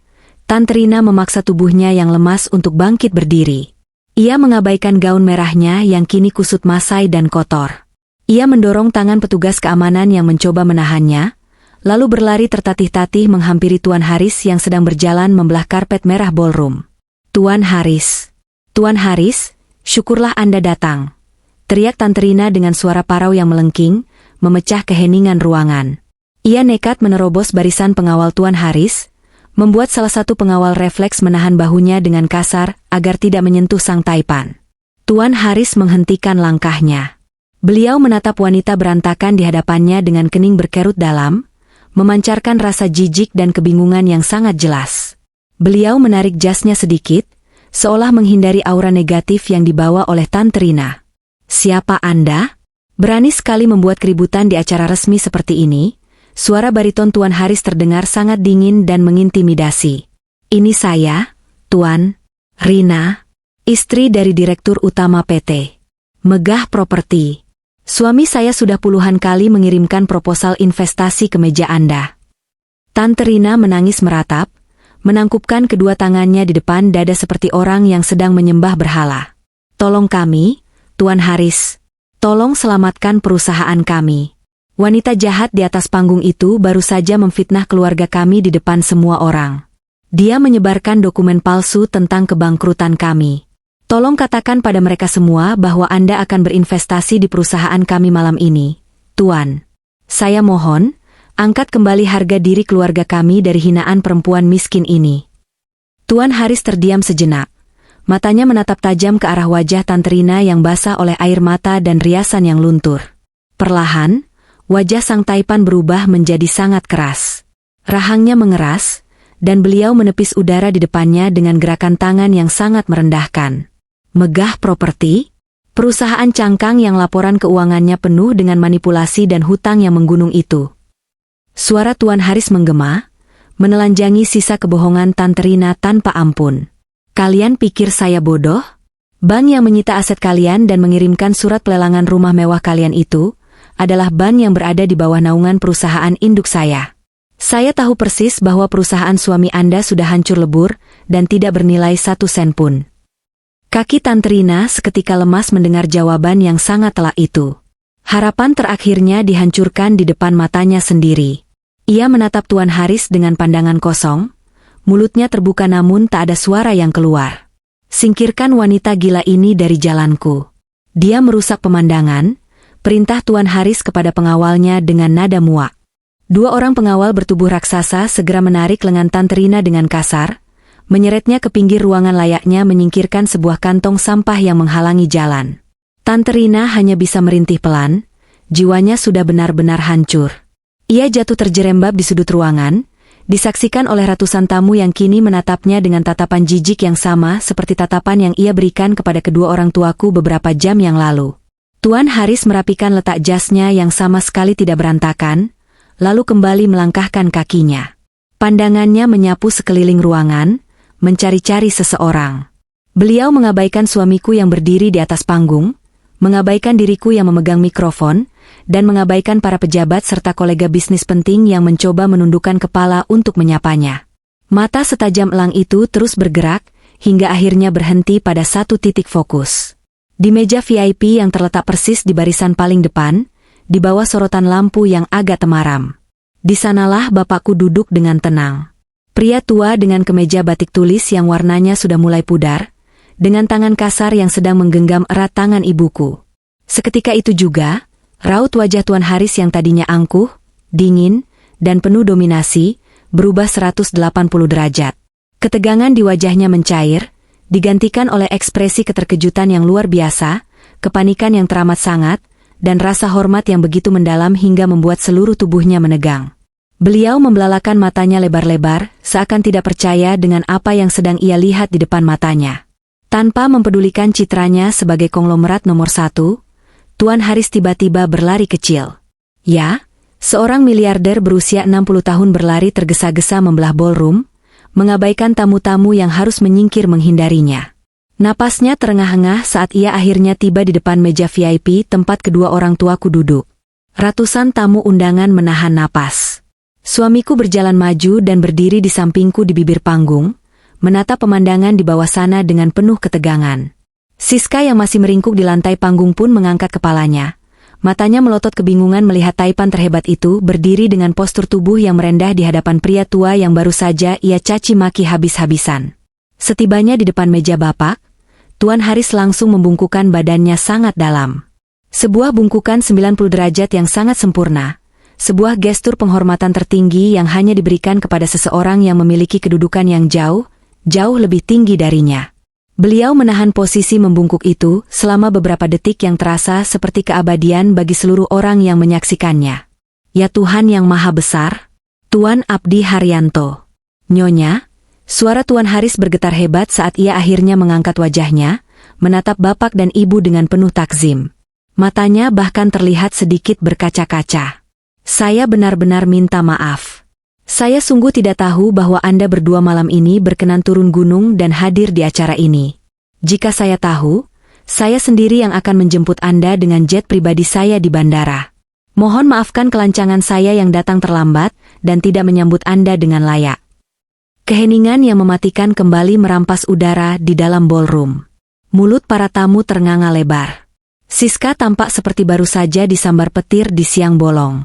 Tante Rina memaksa tubuhnya yang lemas untuk bangkit berdiri. Ia mengabaikan gaun merahnya yang kini kusut masai dan kotor. Ia mendorong tangan petugas keamanan yang mencoba menahannya, lalu berlari tertatih-tatih menghampiri Tuan Haris yang sedang berjalan membelah karpet merah ballroom. Tuan Haris, syukurlah Anda datang, teriak Tante Rina dengan suara parau yang melengking, memecah keheningan ruangan. Ia nekat menerobos barisan pengawal Tuan Haris, membuat salah satu pengawal refleks menahan bahunya dengan kasar agar tidak menyentuh sang taipan. Tuan Haris menghentikan langkahnya. Beliau menatap wanita berantakan di hadapannya dengan kening berkerut dalam, memancarkan rasa jijik dan kebingungan yang sangat jelas. Beliau menarik jasnya sedikit, seolah menghindari aura negatif yang dibawa oleh Tante Rina. Siapa Anda? Berani sekali membuat keributan di acara resmi seperti ini? Suara bariton Tuan Haris terdengar sangat dingin dan mengintimidasi. Ini saya, Tuan Rina, istri dari Direktur Utama PT Megah Properti. Suami saya sudah puluhan kali mengirimkan proposal investasi ke meja Anda. Tante Rina menangis meratap, menangkupkan kedua tangannya di depan dada seperti orang yang sedang menyembah berhala. Tolong kami, Tuan Haris. Tolong selamatkan perusahaan kami. Wanita jahat di atas panggung itu baru saja memfitnah keluarga kami di depan semua orang. Dia menyebarkan dokumen palsu tentang kebangkrutan kami. Tolong katakan pada mereka semua bahwa Anda akan berinvestasi di perusahaan kami malam ini, Tuan. Saya mohon, angkat kembali harga diri keluarga kami dari hinaan perempuan miskin ini. Tuan Haris terdiam sejenak. Matanya menatap tajam ke arah wajah Tante Rina yang basah oleh air mata dan riasan yang luntur. Perlahan, wajah sang taipan berubah menjadi sangat keras. Rahangnya mengeras, dan beliau menepis udara di depannya dengan gerakan tangan yang sangat merendahkan. Megah Properti? Perusahaan cangkang yang laporan keuangannya penuh dengan manipulasi dan hutang yang menggunung itu. Suara Tuan Haris menggema, menelanjangi sisa kebohongan Tante Rina tanpa ampun. Kalian pikir saya bodoh? Bank yang menyita aset kalian dan mengirimkan surat pelelangan rumah mewah kalian itu adalah bank yang berada di bawah naungan perusahaan induk saya. Saya tahu persis bahwa perusahaan suami Anda sudah hancur lebur dan tidak bernilai 1 sen pun. Kaki Tante Rina seketika lemas mendengar jawaban yang sangat telak itu. Harapan terakhirnya dihancurkan di depan matanya sendiri. Ia menatap Tuan Haris dengan pandangan kosong, mulutnya terbuka namun tak ada suara yang keluar. Singkirkan wanita gila ini dari jalanku. Dia merusak pemandangan, perintah Tuan Haris kepada pengawalnya dengan nada muak. 2 orang pengawal bertubuh raksasa segera menarik lengan Tante Rina dengan kasar, menyeretnya ke pinggir ruangan layaknya menyingkirkan sebuah kantong sampah yang menghalangi jalan. Tante Rina hanya bisa merintih pelan, jiwanya sudah benar-benar hancur. Ia jatuh terjerembab di sudut ruangan, disaksikan oleh ratusan tamu yang kini menatapnya dengan tatapan jijik yang sama seperti tatapan yang ia berikan kepada kedua orang tuaku beberapa jam yang lalu. Tuan Haris merapikan letak jasnya yang sama sekali tidak berantakan, lalu kembali melangkahkan kakinya. Pandangannya menyapu sekeliling ruangan, mencari-cari seseorang. Beliau mengabaikan suamiku yang berdiri di atas panggung, mengabaikan diriku yang memegang mikrofon, dan mengabaikan para pejabat serta kolega bisnis penting yang mencoba menundukkan kepala untuk menyapanya. Mata setajam elang itu terus bergerak, hingga akhirnya berhenti pada satu titik fokus. Di meja VIP yang terletak persis di barisan paling depan, di bawah sorotan lampu yang agak temaram. Di sanalah bapakku duduk dengan tenang. Pria tua dengan kemeja batik tulis yang warnanya sudah mulai pudar, dengan tangan kasar yang sedang menggenggam erat tangan ibuku. Seketika itu juga, raut wajah Tuan Haris yang tadinya angkuh, dingin, dan penuh dominasi, berubah 180 derajat. Ketegangan di wajahnya mencair, digantikan oleh ekspresi keterkejutan yang luar biasa, kepanikan yang teramat sangat, dan rasa hormat yang begitu mendalam hingga membuat seluruh tubuhnya menegang. Beliau membelalakan matanya lebar-lebar, seakan tidak percaya dengan apa yang sedang ia lihat di depan matanya. Tanpa mempedulikan citranya sebagai konglomerat nomor 1, Tuan Haris tiba-tiba berlari kecil. Ya, seorang miliarder berusia 60 tahun berlari tergesa-gesa membelah ballroom, mengabaikan tamu-tamu yang harus menyingkir menghindarinya. Napasnya terengah-engah saat ia akhirnya tiba di depan meja VIP tempat kedua orang tuaku duduk. Ratusan tamu undangan menahan napas. Suamiku berjalan maju dan berdiri di sampingku di bibir panggung, menatap pemandangan di bawah sana dengan penuh ketegangan. Siska yang masih meringkuk di lantai panggung pun mengangkat kepalanya. Matanya melotot kebingungan melihat taipan terhebat itu berdiri dengan postur tubuh yang merendah di hadapan pria tua yang baru saja ia caci maki habis-habisan. Setibanya di depan meja bapak, Tuan Haris langsung membungkukkan badannya sangat dalam. Sebuah bungkukan 90 derajat yang sangat sempurna, sebuah gestur penghormatan tertinggi yang hanya diberikan kepada seseorang yang memiliki kedudukan yang jauh lebih tinggi darinya. Beliau menahan posisi membungkuk itu selama beberapa detik yang terasa seperti keabadian bagi seluruh orang yang menyaksikannya. Ya Tuhan yang Maha Besar, Tuan Abdi Haryanto. Nyonya, suara Tuan Haris bergetar hebat saat ia akhirnya mengangkat wajahnya, menatap bapak dan ibu dengan penuh takzim. Matanya bahkan terlihat sedikit berkaca-kaca. Saya benar-benar minta maaf. Saya sungguh tidak tahu bahwa Anda berdua malam ini berkenan turun gunung dan hadir di acara ini. Jika saya tahu, saya sendiri yang akan menjemput Anda dengan jet pribadi saya di bandara. Mohon maafkan kelancangan saya yang datang terlambat dan tidak menyambut Anda dengan layak. Keheningan yang mematikan kembali merampas udara di dalam ballroom. Mulut para tamu ternganga lebar. Siska tampak seperti baru saja disambar petir di siang bolong.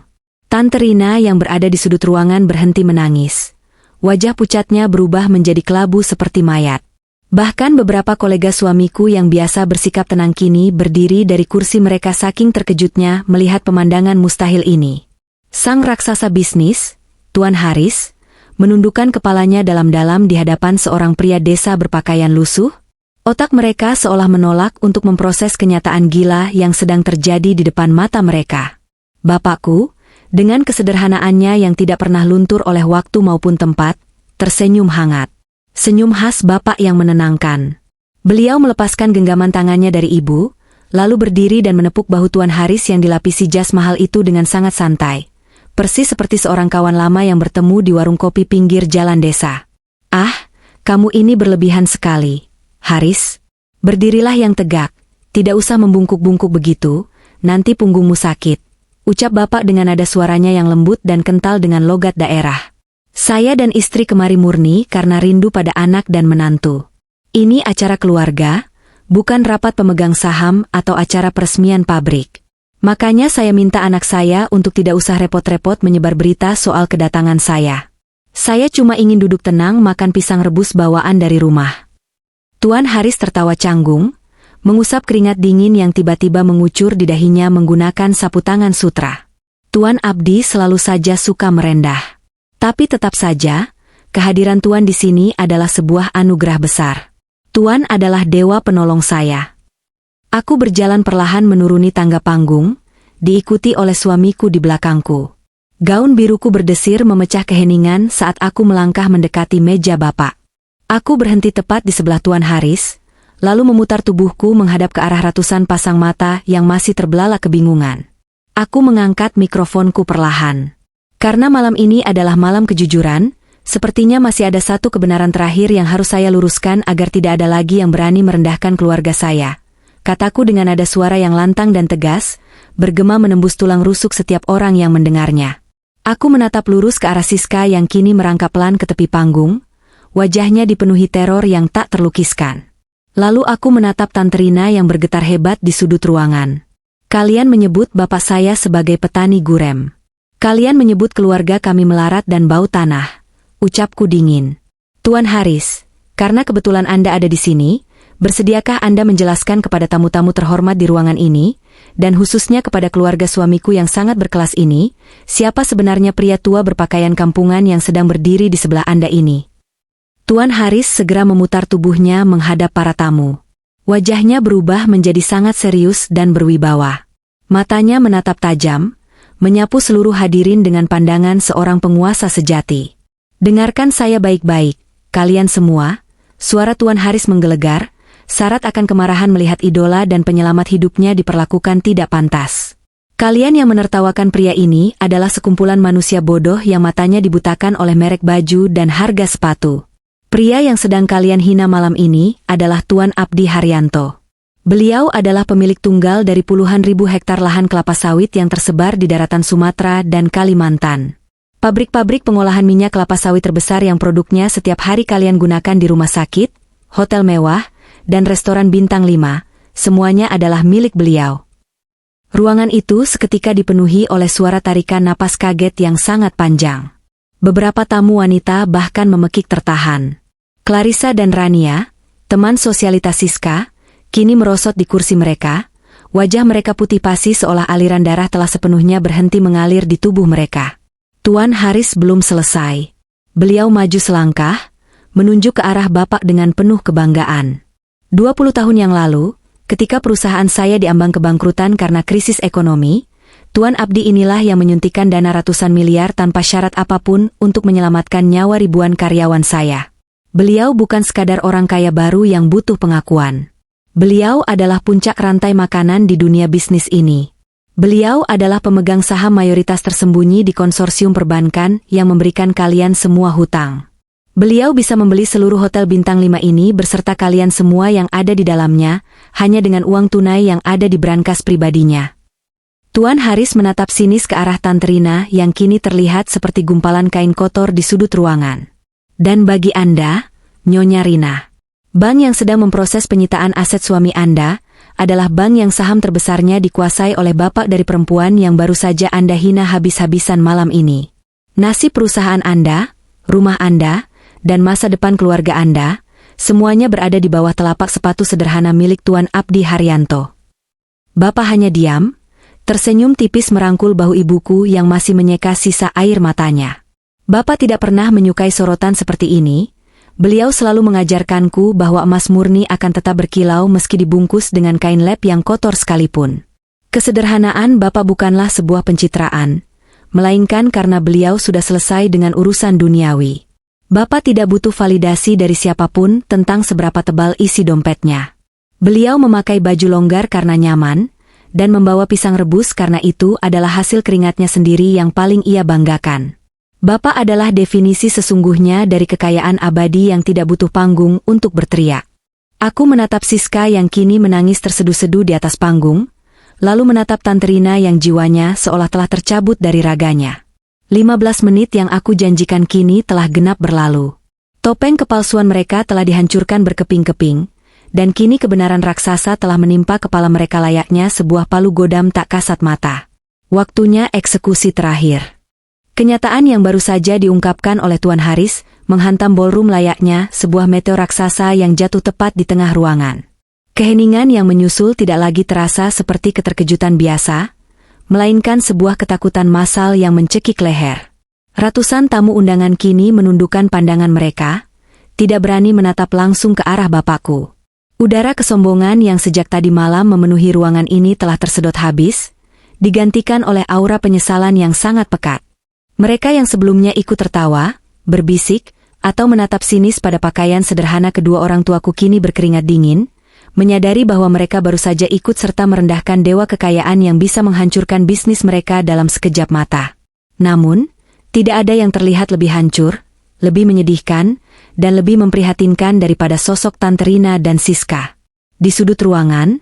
Tante Rina yang berada di sudut ruangan berhenti menangis. Wajah pucatnya berubah menjadi kelabu seperti mayat. Bahkan beberapa kolega suamiku yang biasa bersikap tenang kini berdiri dari kursi mereka saking terkejutnya melihat pemandangan mustahil ini. Sang raksasa bisnis, Tuan Haris, menundukkan kepalanya dalam-dalam di hadapan seorang pria desa berpakaian lusuh. Otak mereka seolah menolak untuk memproses kenyataan gila yang sedang terjadi di depan mata mereka. Bapakku, dengan kesederhanaannya yang tidak pernah luntur oleh waktu maupun tempat, tersenyum hangat. Senyum khas bapak yang menenangkan. Beliau melepaskan genggaman tangannya dari ibu, lalu berdiri dan menepuk bahu Tuan Haris yang dilapisi jas mahal itu dengan sangat santai. Persis seperti seorang kawan lama yang bertemu di warung kopi pinggir jalan desa. Ah, kamu ini berlebihan sekali, Haris. Berdirilah yang tegak, tidak usah membungkuk-bungkuk begitu, nanti punggungmu sakit. Ucap bapak dengan nada suaranya yang lembut dan kental dengan logat daerah. Saya dan istri kemari murni karena rindu pada anak dan menantu. Ini acara keluarga, bukan rapat pemegang saham atau acara peresmian pabrik. Makanya saya minta anak saya untuk tidak usah repot-repot menyebar berita soal kedatangan saya. Saya cuma ingin duduk tenang makan pisang rebus bawaan dari rumah. Tuan Haris tertawa canggung, mengusap keringat dingin yang tiba-tiba mengucur di dahinya menggunakan sapu tangan sutra. Tuan Abdi selalu saja suka merendah. Tapi tetap saja, kehadiran Tuan di sini adalah sebuah anugerah besar. Tuan adalah dewa penolong saya. Aku berjalan perlahan menuruni tangga panggung, diikuti oleh suamiku di belakangku. Gaun biruku berdesir memecah keheningan saat aku melangkah mendekati meja bapak. Aku berhenti tepat di sebelah Tuan Haris, lalu memutar tubuhku menghadap ke arah ratusan pasang mata yang masih terbelalak kebingungan. Aku mengangkat mikrofonku perlahan. Karena malam ini adalah malam kejujuran, Sepertinya masih ada satu kebenaran terakhir yang harus saya luruskan agar tidak ada lagi yang berani merendahkan keluarga saya. Kataku dengan nada suara yang lantang dan tegas, bergema menembus tulang rusuk setiap orang yang mendengarnya. Aku menatap lurus ke arah Siska yang kini merangkak pelan ke tepi panggung, wajahnya dipenuhi teror yang tak terlukiskan. Lalu aku menatap Tante Rina yang bergetar hebat di sudut ruangan. Kalian menyebut bapak saya sebagai petani gurem. Kalian menyebut keluarga kami melarat dan bau tanah. Ucapku dingin. Tuan Haris, karena kebetulan Anda ada di sini, bersediakah Anda menjelaskan kepada tamu-tamu terhormat di ruangan ini, dan khususnya kepada keluarga suamiku yang sangat berkelas ini, siapa sebenarnya pria tua berpakaian kampungan yang sedang berdiri di sebelah Anda ini? Tuan Haris segera memutar tubuhnya menghadap para tamu. Wajahnya berubah menjadi sangat serius dan berwibawa. Matanya menatap tajam, menyapu seluruh hadirin dengan pandangan seorang penguasa sejati. Dengarkan saya baik-baik, kalian semua. Suara Tuan Haris menggelegar, syarat akan kemarahan melihat idola dan penyelamat hidupnya diperlakukan tidak pantas. Kalian yang menertawakan pria ini adalah sekumpulan manusia bodoh yang matanya dibutakan oleh merek baju dan harga sepatu. Pria yang sedang kalian hina malam ini adalah Tuan Abdi Haryanto. Beliau adalah pemilik tunggal dari puluhan ribu hektar lahan kelapa sawit yang tersebar di daratan Sumatera dan Kalimantan. Pabrik-pabrik pengolahan minyak kelapa sawit terbesar yang produknya setiap hari kalian gunakan di rumah sakit, hotel mewah, dan restoran bintang 5, semuanya adalah milik beliau. Ruangan itu seketika dipenuhi oleh suara tarikan napas kaget yang sangat panjang. Beberapa tamu wanita bahkan memekik tertahan. Clarissa dan Rania, teman sosialitas Siska, kini merosot di kursi mereka, wajah mereka putih pasi seolah aliran darah telah sepenuhnya berhenti mengalir di tubuh mereka. Tuan Haris belum selesai. Beliau maju selangkah, menunjuk ke arah Bapak dengan penuh kebanggaan. 20 tahun yang lalu, ketika perusahaan saya diambang kebangkrutan karena krisis ekonomi, Tuan Abdi inilah yang menyuntikkan dana ratusan miliar tanpa syarat apapun untuk menyelamatkan nyawa ribuan karyawan saya. Beliau bukan sekadar orang kaya baru yang butuh pengakuan. Beliau adalah puncak rantai makanan di dunia bisnis ini. Beliau adalah pemegang saham mayoritas tersembunyi di konsorsium perbankan yang memberikan kalian semua hutang. Beliau bisa membeli seluruh hotel bintang 5 ini berserta kalian semua yang ada di dalamnya, hanya dengan uang tunai yang ada di brankas pribadinya. Tuan Haris menatap sinis ke arah Tante Rina yang kini terlihat seperti gumpalan kain kotor di sudut ruangan. Dan bagi Anda, Nyonya Rina, bank yang sedang memproses penyitaan aset suami Anda adalah bank yang saham terbesarnya dikuasai oleh bapak dari perempuan yang baru saja Anda hina habis-habisan malam ini. Nasib perusahaan Anda, rumah Anda, dan masa depan keluarga Anda, semuanya berada di bawah telapak sepatu sederhana milik Tuan Abdi Haryanto. Bapak hanya diam, tersenyum tipis merangkul bahu ibuku yang masih menyeka sisa air matanya. Bapak tidak pernah menyukai sorotan seperti ini. Beliau selalu mengajarkanku bahwa emas murni akan tetap berkilau meski dibungkus dengan kain lep yang kotor sekalipun. Kesederhanaan Bapak bukanlah sebuah pencitraan, melainkan karena beliau sudah selesai dengan urusan duniawi. Bapak tidak butuh validasi dari siapapun tentang seberapa tebal isi dompetnya. Beliau memakai baju longgar karena nyaman, dan membawa pisang rebus karena itu adalah hasil keringatnya sendiri yang paling ia banggakan. Bapak adalah definisi sesungguhnya dari kekayaan abadi yang tidak butuh panggung untuk berteriak. Aku menatap Siska yang kini menangis terseduh-seduh di atas panggung, lalu menatap Tante Rina yang jiwanya seolah telah tercabut dari raganya. 15 menit yang aku janjikan kini telah genap berlalu. Topeng kepalsuan mereka telah dihancurkan berkeping-keping, dan kini kebenaran raksasa telah menimpa kepala mereka layaknya sebuah palu godam tak kasat mata. Waktunya eksekusi terakhir. Kenyataan yang baru saja diungkapkan oleh Tuan Haris menghantam ballroom layaknya sebuah meteor raksasa yang jatuh tepat di tengah ruangan. Keheningan yang menyusul tidak lagi terasa seperti keterkejutan biasa, melainkan sebuah ketakutan massal yang mencekik leher. Ratusan tamu undangan kini menundukkan pandangan mereka, tidak berani menatap langsung ke arah bapakku. Udara kesombongan yang sejak tadi malam memenuhi ruangan ini telah tersedot habis, digantikan oleh aura penyesalan yang sangat pekat. Mereka yang sebelumnya ikut tertawa, berbisik, atau menatap sinis pada pakaian sederhana kedua orang tuaku kini berkeringat dingin, menyadari bahwa mereka baru saja ikut serta merendahkan dewa kekayaan yang bisa menghancurkan bisnis mereka dalam sekejap mata. Namun, tidak ada yang terlihat lebih hancur, lebih menyedihkan, dan lebih memprihatinkan daripada sosok Tante Rina dan Siska. Di sudut ruangan,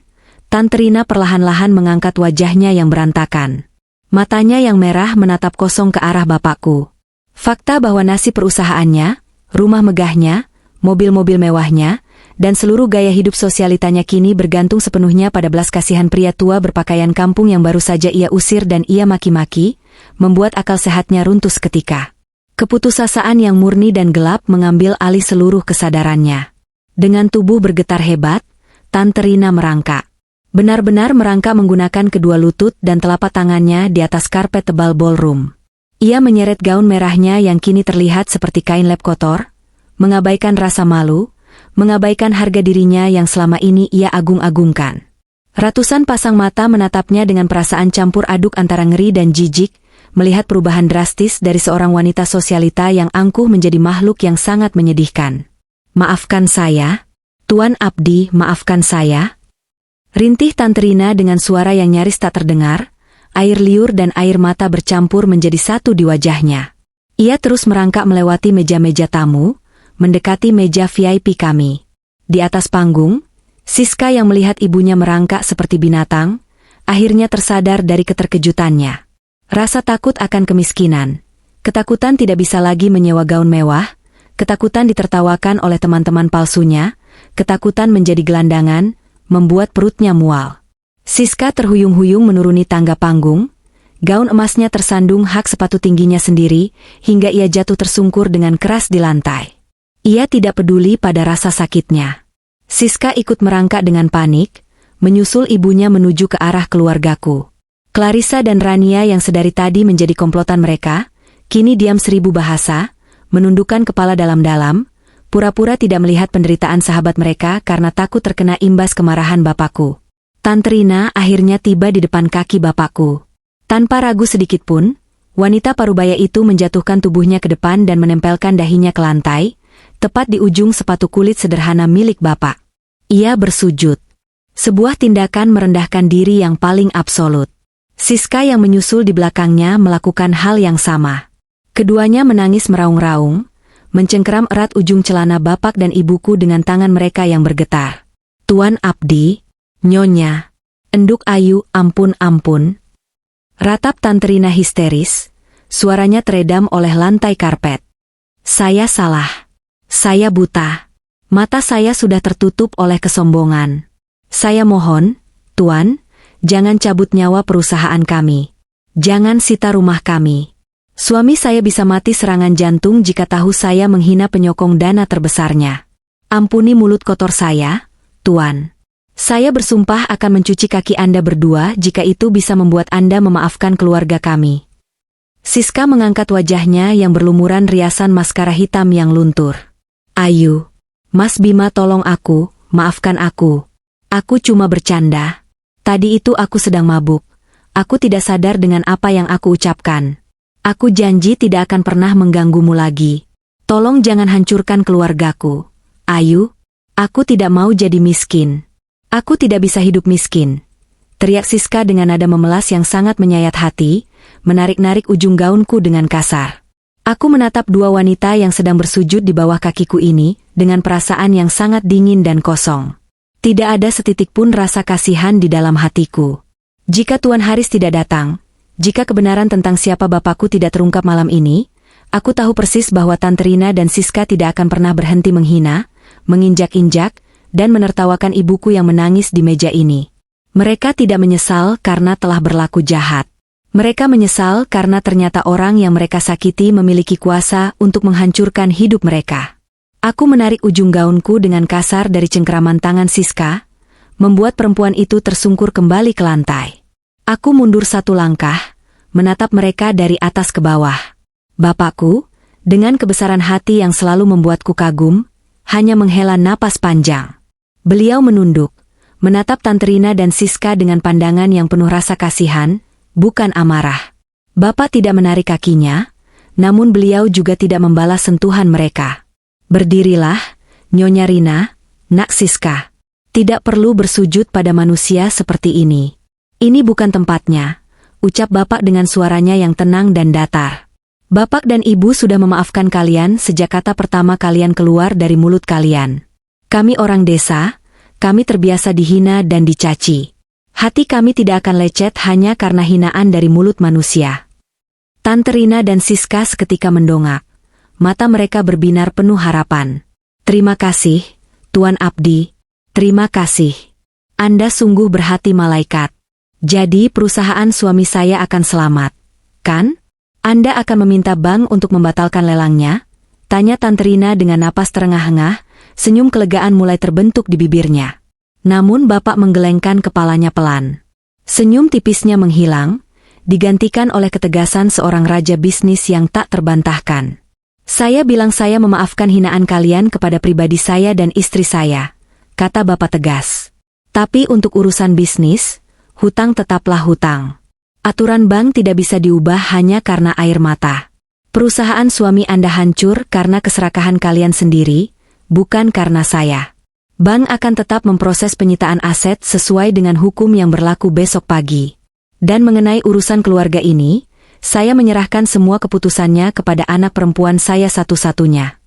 Tante Rina perlahan-lahan mengangkat wajahnya yang berantakan. Matanya yang merah menatap kosong ke arah bapakku. Fakta bahwa nasib perusahaannya, rumah megahnya, mobil-mobil mewahnya, dan seluruh gaya hidup sosialitanya kini bergantung sepenuhnya pada belas kasihan pria tua berpakaian kampung yang baru saja ia usir dan ia maki-maki, membuat akal sehatnya runtuh seketika. Keputusasaan yang murni dan gelap mengambil alih seluruh kesadarannya. Dengan tubuh bergetar hebat, Tante Rina merangkak. Benar-benar merangkak menggunakan kedua lutut dan telapak tangannya di atas karpet tebal ballroom. Ia menyeret gaun merahnya yang kini terlihat seperti kain lap kotor, mengabaikan rasa malu, mengabaikan harga dirinya yang selama ini ia agung-agungkan. Ratusan pasang mata menatapnya dengan perasaan campur aduk antara ngeri dan jijik, melihat perubahan drastis dari seorang wanita sosialita yang angkuh menjadi makhluk yang sangat menyedihkan. "Maafkan saya, Tuan Abdi, maafkan saya." Rintih Tante Rina dengan suara yang nyaris tak terdengar, air liur dan air mata bercampur menjadi satu di wajahnya. Ia terus merangkak melewati meja-meja tamu, mendekati meja VIP kami. Di atas panggung, Siska yang melihat ibunya merangkak seperti binatang, akhirnya tersadar dari keterkejutannya. Rasa takut akan kemiskinan, ketakutan tidak bisa lagi menyewa gaun mewah, ketakutan ditertawakan oleh teman-teman palsunya, ketakutan menjadi gelandangan, membuat perutnya mual. Siska terhuyung-huyung menuruni tangga panggung, gaun emasnya tersandung hak sepatu tingginya sendiri, hingga ia jatuh tersungkur dengan keras di lantai. Ia tidak peduli pada rasa sakitnya. Siska ikut merangkak dengan panik, menyusul ibunya menuju ke arah keluargaku. Clarissa dan Rania yang sedari tadi menjadi komplotan mereka, kini diam seribu bahasa, menundukkan kepala dalam-dalam, pura-pura tidak melihat penderitaan sahabat mereka karena takut terkena imbas kemarahan bapakku. Tante Rina akhirnya tiba di depan kaki bapakku. Tanpa ragu sedikitpun, wanita parubaya itu menjatuhkan tubuhnya ke depan dan menempelkan dahinya ke lantai, tepat di ujung sepatu kulit sederhana milik bapak. Ia bersujud. Sebuah tindakan merendahkan diri yang paling absolut. Siska yang menyusul di belakangnya melakukan hal yang sama. Keduanya menangis meraung-raung, mencengkeram erat ujung celana bapak dan ibuku dengan tangan mereka yang bergetar. "Tuan Abdi, Nyonya, enduk Ayu, ampun." Ratap Tante Rina histeris, suaranya teredam oleh lantai karpet. "Saya salah. Saya buta. Mata saya sudah tertutup oleh kesombongan. Saya mohon, Tuan, jangan cabut nyawa perusahaan kami. Jangan sita rumah kami. Suami saya bisa mati serangan jantung jika tahu saya menghina penyokong dana terbesarnya. Ampuni mulut kotor saya, Tuan. Saya bersumpah akan mencuci kaki Anda berdua jika itu bisa membuat Anda memaafkan keluarga kami." Siska mengangkat wajahnya yang berlumuran riasan maskara hitam yang luntur. "Ayu, Mas Bima, tolong aku, maafkan aku. Aku cuma bercanda. Tadi itu aku sedang mabuk. Aku tidak sadar dengan apa yang aku ucapkan. Aku janji tidak akan pernah mengganggumu lagi. Tolong jangan hancurkan keluargaku. Ayu, aku tidak mau jadi miskin. Aku tidak bisa hidup miskin." Teriak Siska dengan nada memelas yang sangat menyayat hati, menarik-narik ujung gaunku dengan kasar. Aku menatap dua wanita yang sedang bersujud di bawah kakiku ini, dengan perasaan yang sangat dingin dan kosong. Tidak ada setitik pun rasa kasihan di dalam hatiku. Jika Tuan Haris tidak datang, jika kebenaran tentang siapa bapakku tidak terungkap malam ini, aku tahu persis bahwa Tante Rina dan Siska tidak akan pernah berhenti menghina, menginjak-injak, dan menertawakan ibuku yang menangis di meja ini. Mereka tidak menyesal karena telah berlaku jahat. Mereka menyesal karena ternyata orang yang mereka sakiti memiliki kuasa untuk menghancurkan hidup mereka. Aku menarik ujung gaunku dengan kasar dari cengkeraman tangan Siska, membuat perempuan itu tersungkur kembali ke lantai. Aku mundur satu langkah, menatap mereka dari atas ke bawah. Bapakku, dengan kebesaran hati yang selalu membuatku kagum, hanya menghela napas panjang. Beliau menunduk, menatap Tante Rina dan Siska dengan pandangan yang penuh rasa kasihan, bukan amarah. Bapak tidak menarik kakinya, namun beliau juga tidak membalas sentuhan mereka. "Berdirilah, Nyonya Rina, Nak Siska. Tidak perlu bersujud pada manusia seperti ini. Ini bukan tempatnya," ucap bapak dengan suaranya yang tenang dan datar. Bapak dan Ibu sudah memaafkan kalian sejak kata pertama kalian keluar dari mulut kalian. Kami orang desa, kami terbiasa dihina dan dicaci. Hati kami tidak akan lecet hanya karena hinaan dari mulut manusia. Tante Rina dan Siska seketika mendongak. Mata mereka berbinar penuh harapan. Terima kasih, Tuan Abdi. Terima kasih. Anda sungguh berhati malaikat. Jadi perusahaan suami saya akan selamat, kan? Anda akan meminta bank untuk membatalkan lelangnya? Tanya Tante Rina dengan napas terengah-engah, senyum kelegaan mulai terbentuk di bibirnya. Namun Bapak menggelengkan kepalanya pelan. Senyum tipisnya menghilang, digantikan oleh ketegasan seorang raja bisnis yang tak terbantahkan. Saya bilang saya memaafkan hinaan kalian kepada pribadi saya dan istri saya, kata Bapak tegas. Tapi untuk urusan bisnis, hutang tetaplah hutang. Aturan bank tidak bisa diubah hanya karena air mata. Perusahaan suami Anda hancur karena keserakahan kalian sendiri, bukan karena saya. Bank akan tetap memproses penyitaan aset sesuai dengan hukum yang berlaku besok pagi. Dan mengenai urusan keluarga ini, saya menyerahkan semua keputusannya kepada anak perempuan saya satu-satunya.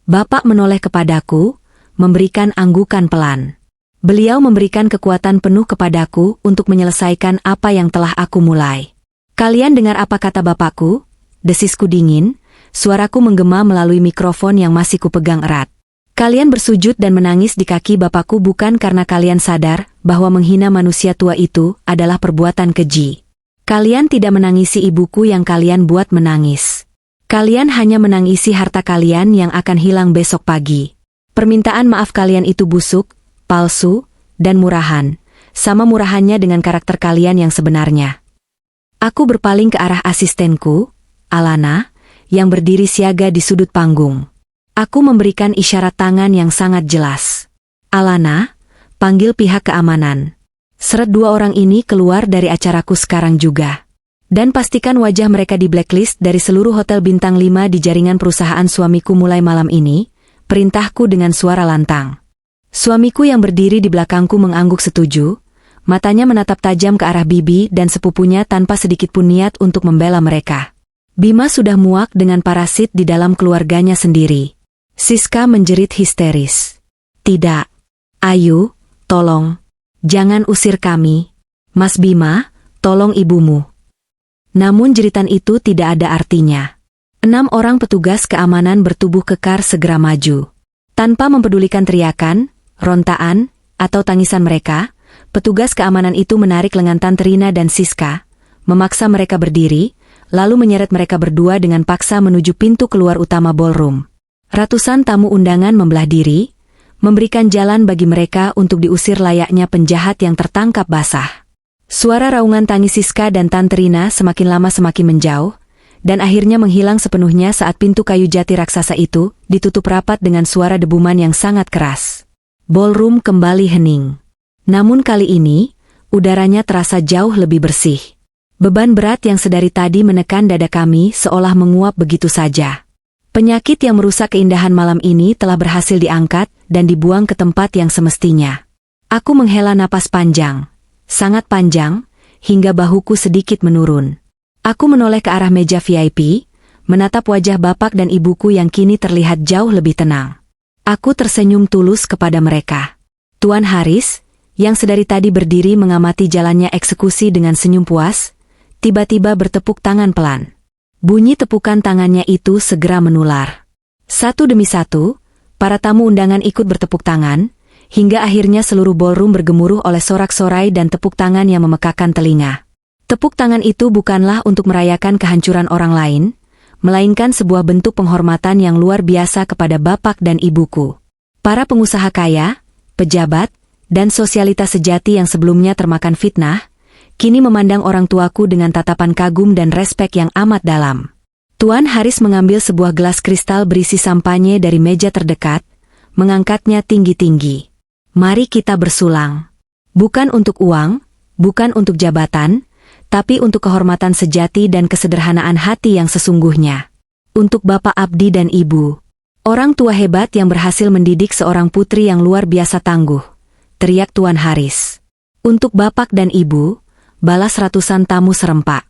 Bapak menoleh kepadaku, memberikan anggukan pelan. Beliau memberikan kekuatan penuh kepadaku untuk menyelesaikan apa yang telah aku mulai. Kalian dengar apa kata Bapakku? Desisku dingin, suaraku menggema melalui mikrofon yang masih kupegang erat. Kalian bersujud dan menangis di kaki Bapakku bukan karena kalian sadar bahwa menghina manusia tua itu adalah perbuatan keji. Kalian tidak menangisi ibuku yang kalian buat menangis. Kalian hanya menangisi harta kalian yang akan hilang besok pagi. Permintaan maaf kalian itu busuk, palsu, dan murahan, sama murahannya dengan karakter kalian yang sebenarnya. Aku berpaling ke arah asistenku, Alana, yang berdiri siaga di sudut panggung. Aku memberikan isyarat tangan yang sangat jelas. Alana, panggil pihak keamanan. Seret dua orang ini keluar dari acaraku sekarang juga. Dan pastikan wajah mereka di blacklist dari seluruh hotel bintang 5 di jaringan perusahaan suamiku mulai malam ini, perintahku dengan suara lantang. Suamiku yang berdiri di belakangku mengangguk setuju, matanya menatap tajam ke arah Bibi dan sepupunya tanpa sedikit pun niat untuk membela mereka. Bima sudah muak dengan parasit di dalam keluarganya sendiri. Siska menjerit histeris. Tidak. Ayu, tolong. Jangan usir kami. Mas Bima, tolong ibumu. Namun jeritan itu tidak ada artinya. 6 orang petugas keamanan bertubuh kekar segera maju. Tanpa mempedulikan teriakan, rontaan, atau tangisan mereka, petugas keamanan itu menarik lengan Tante Rina dan Siska, memaksa mereka berdiri, lalu menyeret mereka berdua dengan paksa menuju pintu keluar utama ballroom. Ratusan tamu undangan membelah diri, memberikan jalan bagi mereka untuk diusir layaknya penjahat yang tertangkap basah. Suara raungan tangis Siska dan Tante Rina semakin lama semakin menjauh, dan akhirnya menghilang sepenuhnya saat pintu kayu jati raksasa itu ditutup rapat dengan suara debuman yang sangat keras. Ballroom kembali hening. Namun kali ini, udaranya terasa jauh lebih bersih. Beban berat yang sedari tadi menekan dada kami seolah menguap begitu saja. Penyakit yang merusak keindahan malam ini telah berhasil diangkat dan dibuang ke tempat yang semestinya. Aku menghela napas panjang, sangat panjang, hingga bahuku sedikit menurun. Aku menoleh ke arah meja VIP, menatap wajah bapak dan ibuku yang kini terlihat jauh lebih tenang. Aku tersenyum tulus kepada mereka. Tuan Haris, yang sedari tadi berdiri mengamati jalannya eksekusi dengan senyum puas, tiba-tiba bertepuk tangan pelan. Bunyi tepukan tangannya itu segera menular. Satu demi satu, para tamu undangan ikut bertepuk tangan, hingga akhirnya seluruh ballroom bergemuruh oleh sorak-sorai dan tepuk tangan yang memekakan telinga. Tepuk tangan itu bukanlah untuk merayakan kehancuran orang lain, melainkan sebuah bentuk penghormatan yang luar biasa kepada bapak dan ibuku. Para pengusaha kaya, pejabat, dan sosialitas sejati yang sebelumnya termakan fitnah, kini memandang orang tuaku dengan tatapan kagum dan respek yang amat dalam. Tuan Haris mengambil sebuah gelas kristal berisi sampanye dari meja terdekat, mengangkatnya tinggi-tinggi. Mari kita bersulang. Bukan untuk uang, bukan untuk jabatan, tapi untuk kehormatan sejati dan kesederhanaan hati yang sesungguhnya. Untuk Bapak Abdi dan Ibu. Orang tua hebat yang berhasil mendidik seorang putri yang luar biasa tangguh. Teriak Tuan Haris. Untuk Bapak dan Ibu, balas ratusan tamu serempak.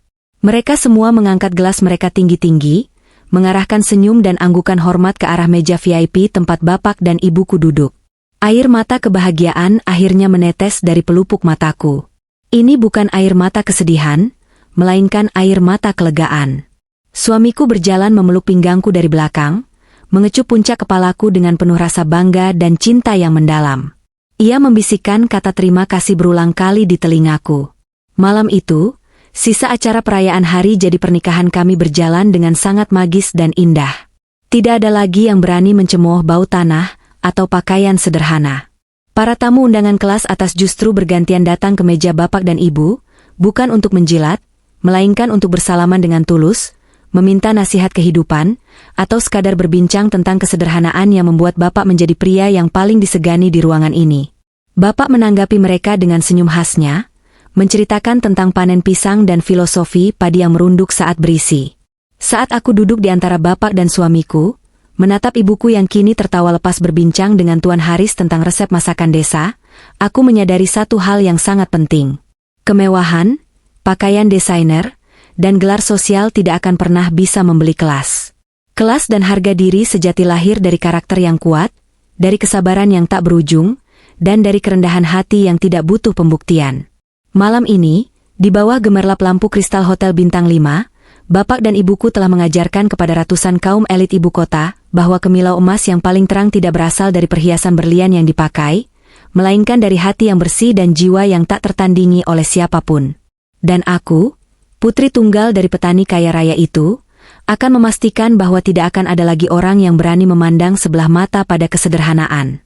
Mereka semua mengangkat gelas mereka tinggi-tinggi, mengarahkan senyum dan anggukan hormat ke arah meja VIP tempat bapak dan ibuku duduk. Air mata kebahagiaan akhirnya menetes dari pelupuk mataku. Ini bukan air mata kesedihan, melainkan air mata kelegaan. Suamiku berjalan memeluk pinggangku dari belakang, mengecup puncak kepalaku dengan penuh rasa bangga dan cinta yang mendalam. Ia membisikkan kata terima kasih berulang kali di telingaku. Malam itu, sisa acara perayaan hari jadi pernikahan kami berjalan dengan sangat magis dan indah. Tidak ada lagi yang berani mencemooh bau tanah atau pakaian sederhana. Para tamu undangan kelas atas justru bergantian datang ke meja bapak dan ibu, bukan untuk menjilat, melainkan untuk bersalaman dengan tulus, meminta nasihat kehidupan, atau sekadar berbincang tentang kesederhanaan yang membuat bapak menjadi pria yang paling disegani di ruangan ini. Bapak menanggapi mereka dengan senyum khasnya, menceritakan tentang panen pisang dan filosofi padi yang merunduk saat berisi. Saat aku duduk di antara bapak dan suamiku, menatap ibuku yang kini tertawa lepas berbincang dengan Tuan Haris tentang resep masakan desa, aku menyadari satu hal yang sangat penting. Kemewahan, pakaian desainer, dan gelar sosial tidak akan pernah bisa membeli kelas. Kelas dan harga diri sejati lahir dari karakter yang kuat, dari kesabaran yang tak berujung, dan dari kerendahan hati yang tidak butuh pembuktian. Malam ini, di bawah gemerlap lampu kristal Hotel Bintang 5, bapak dan ibuku telah mengajarkan kepada ratusan kaum elit ibu kota bahwa kemilau emas yang paling terang tidak berasal dari perhiasan berlian yang dipakai, melainkan dari hati yang bersih dan jiwa yang tak tertandingi oleh siapapun. Dan aku, putri tunggal dari petani kaya raya itu, akan memastikan bahwa tidak akan ada lagi orang yang berani memandang sebelah mata pada kesederhanaan.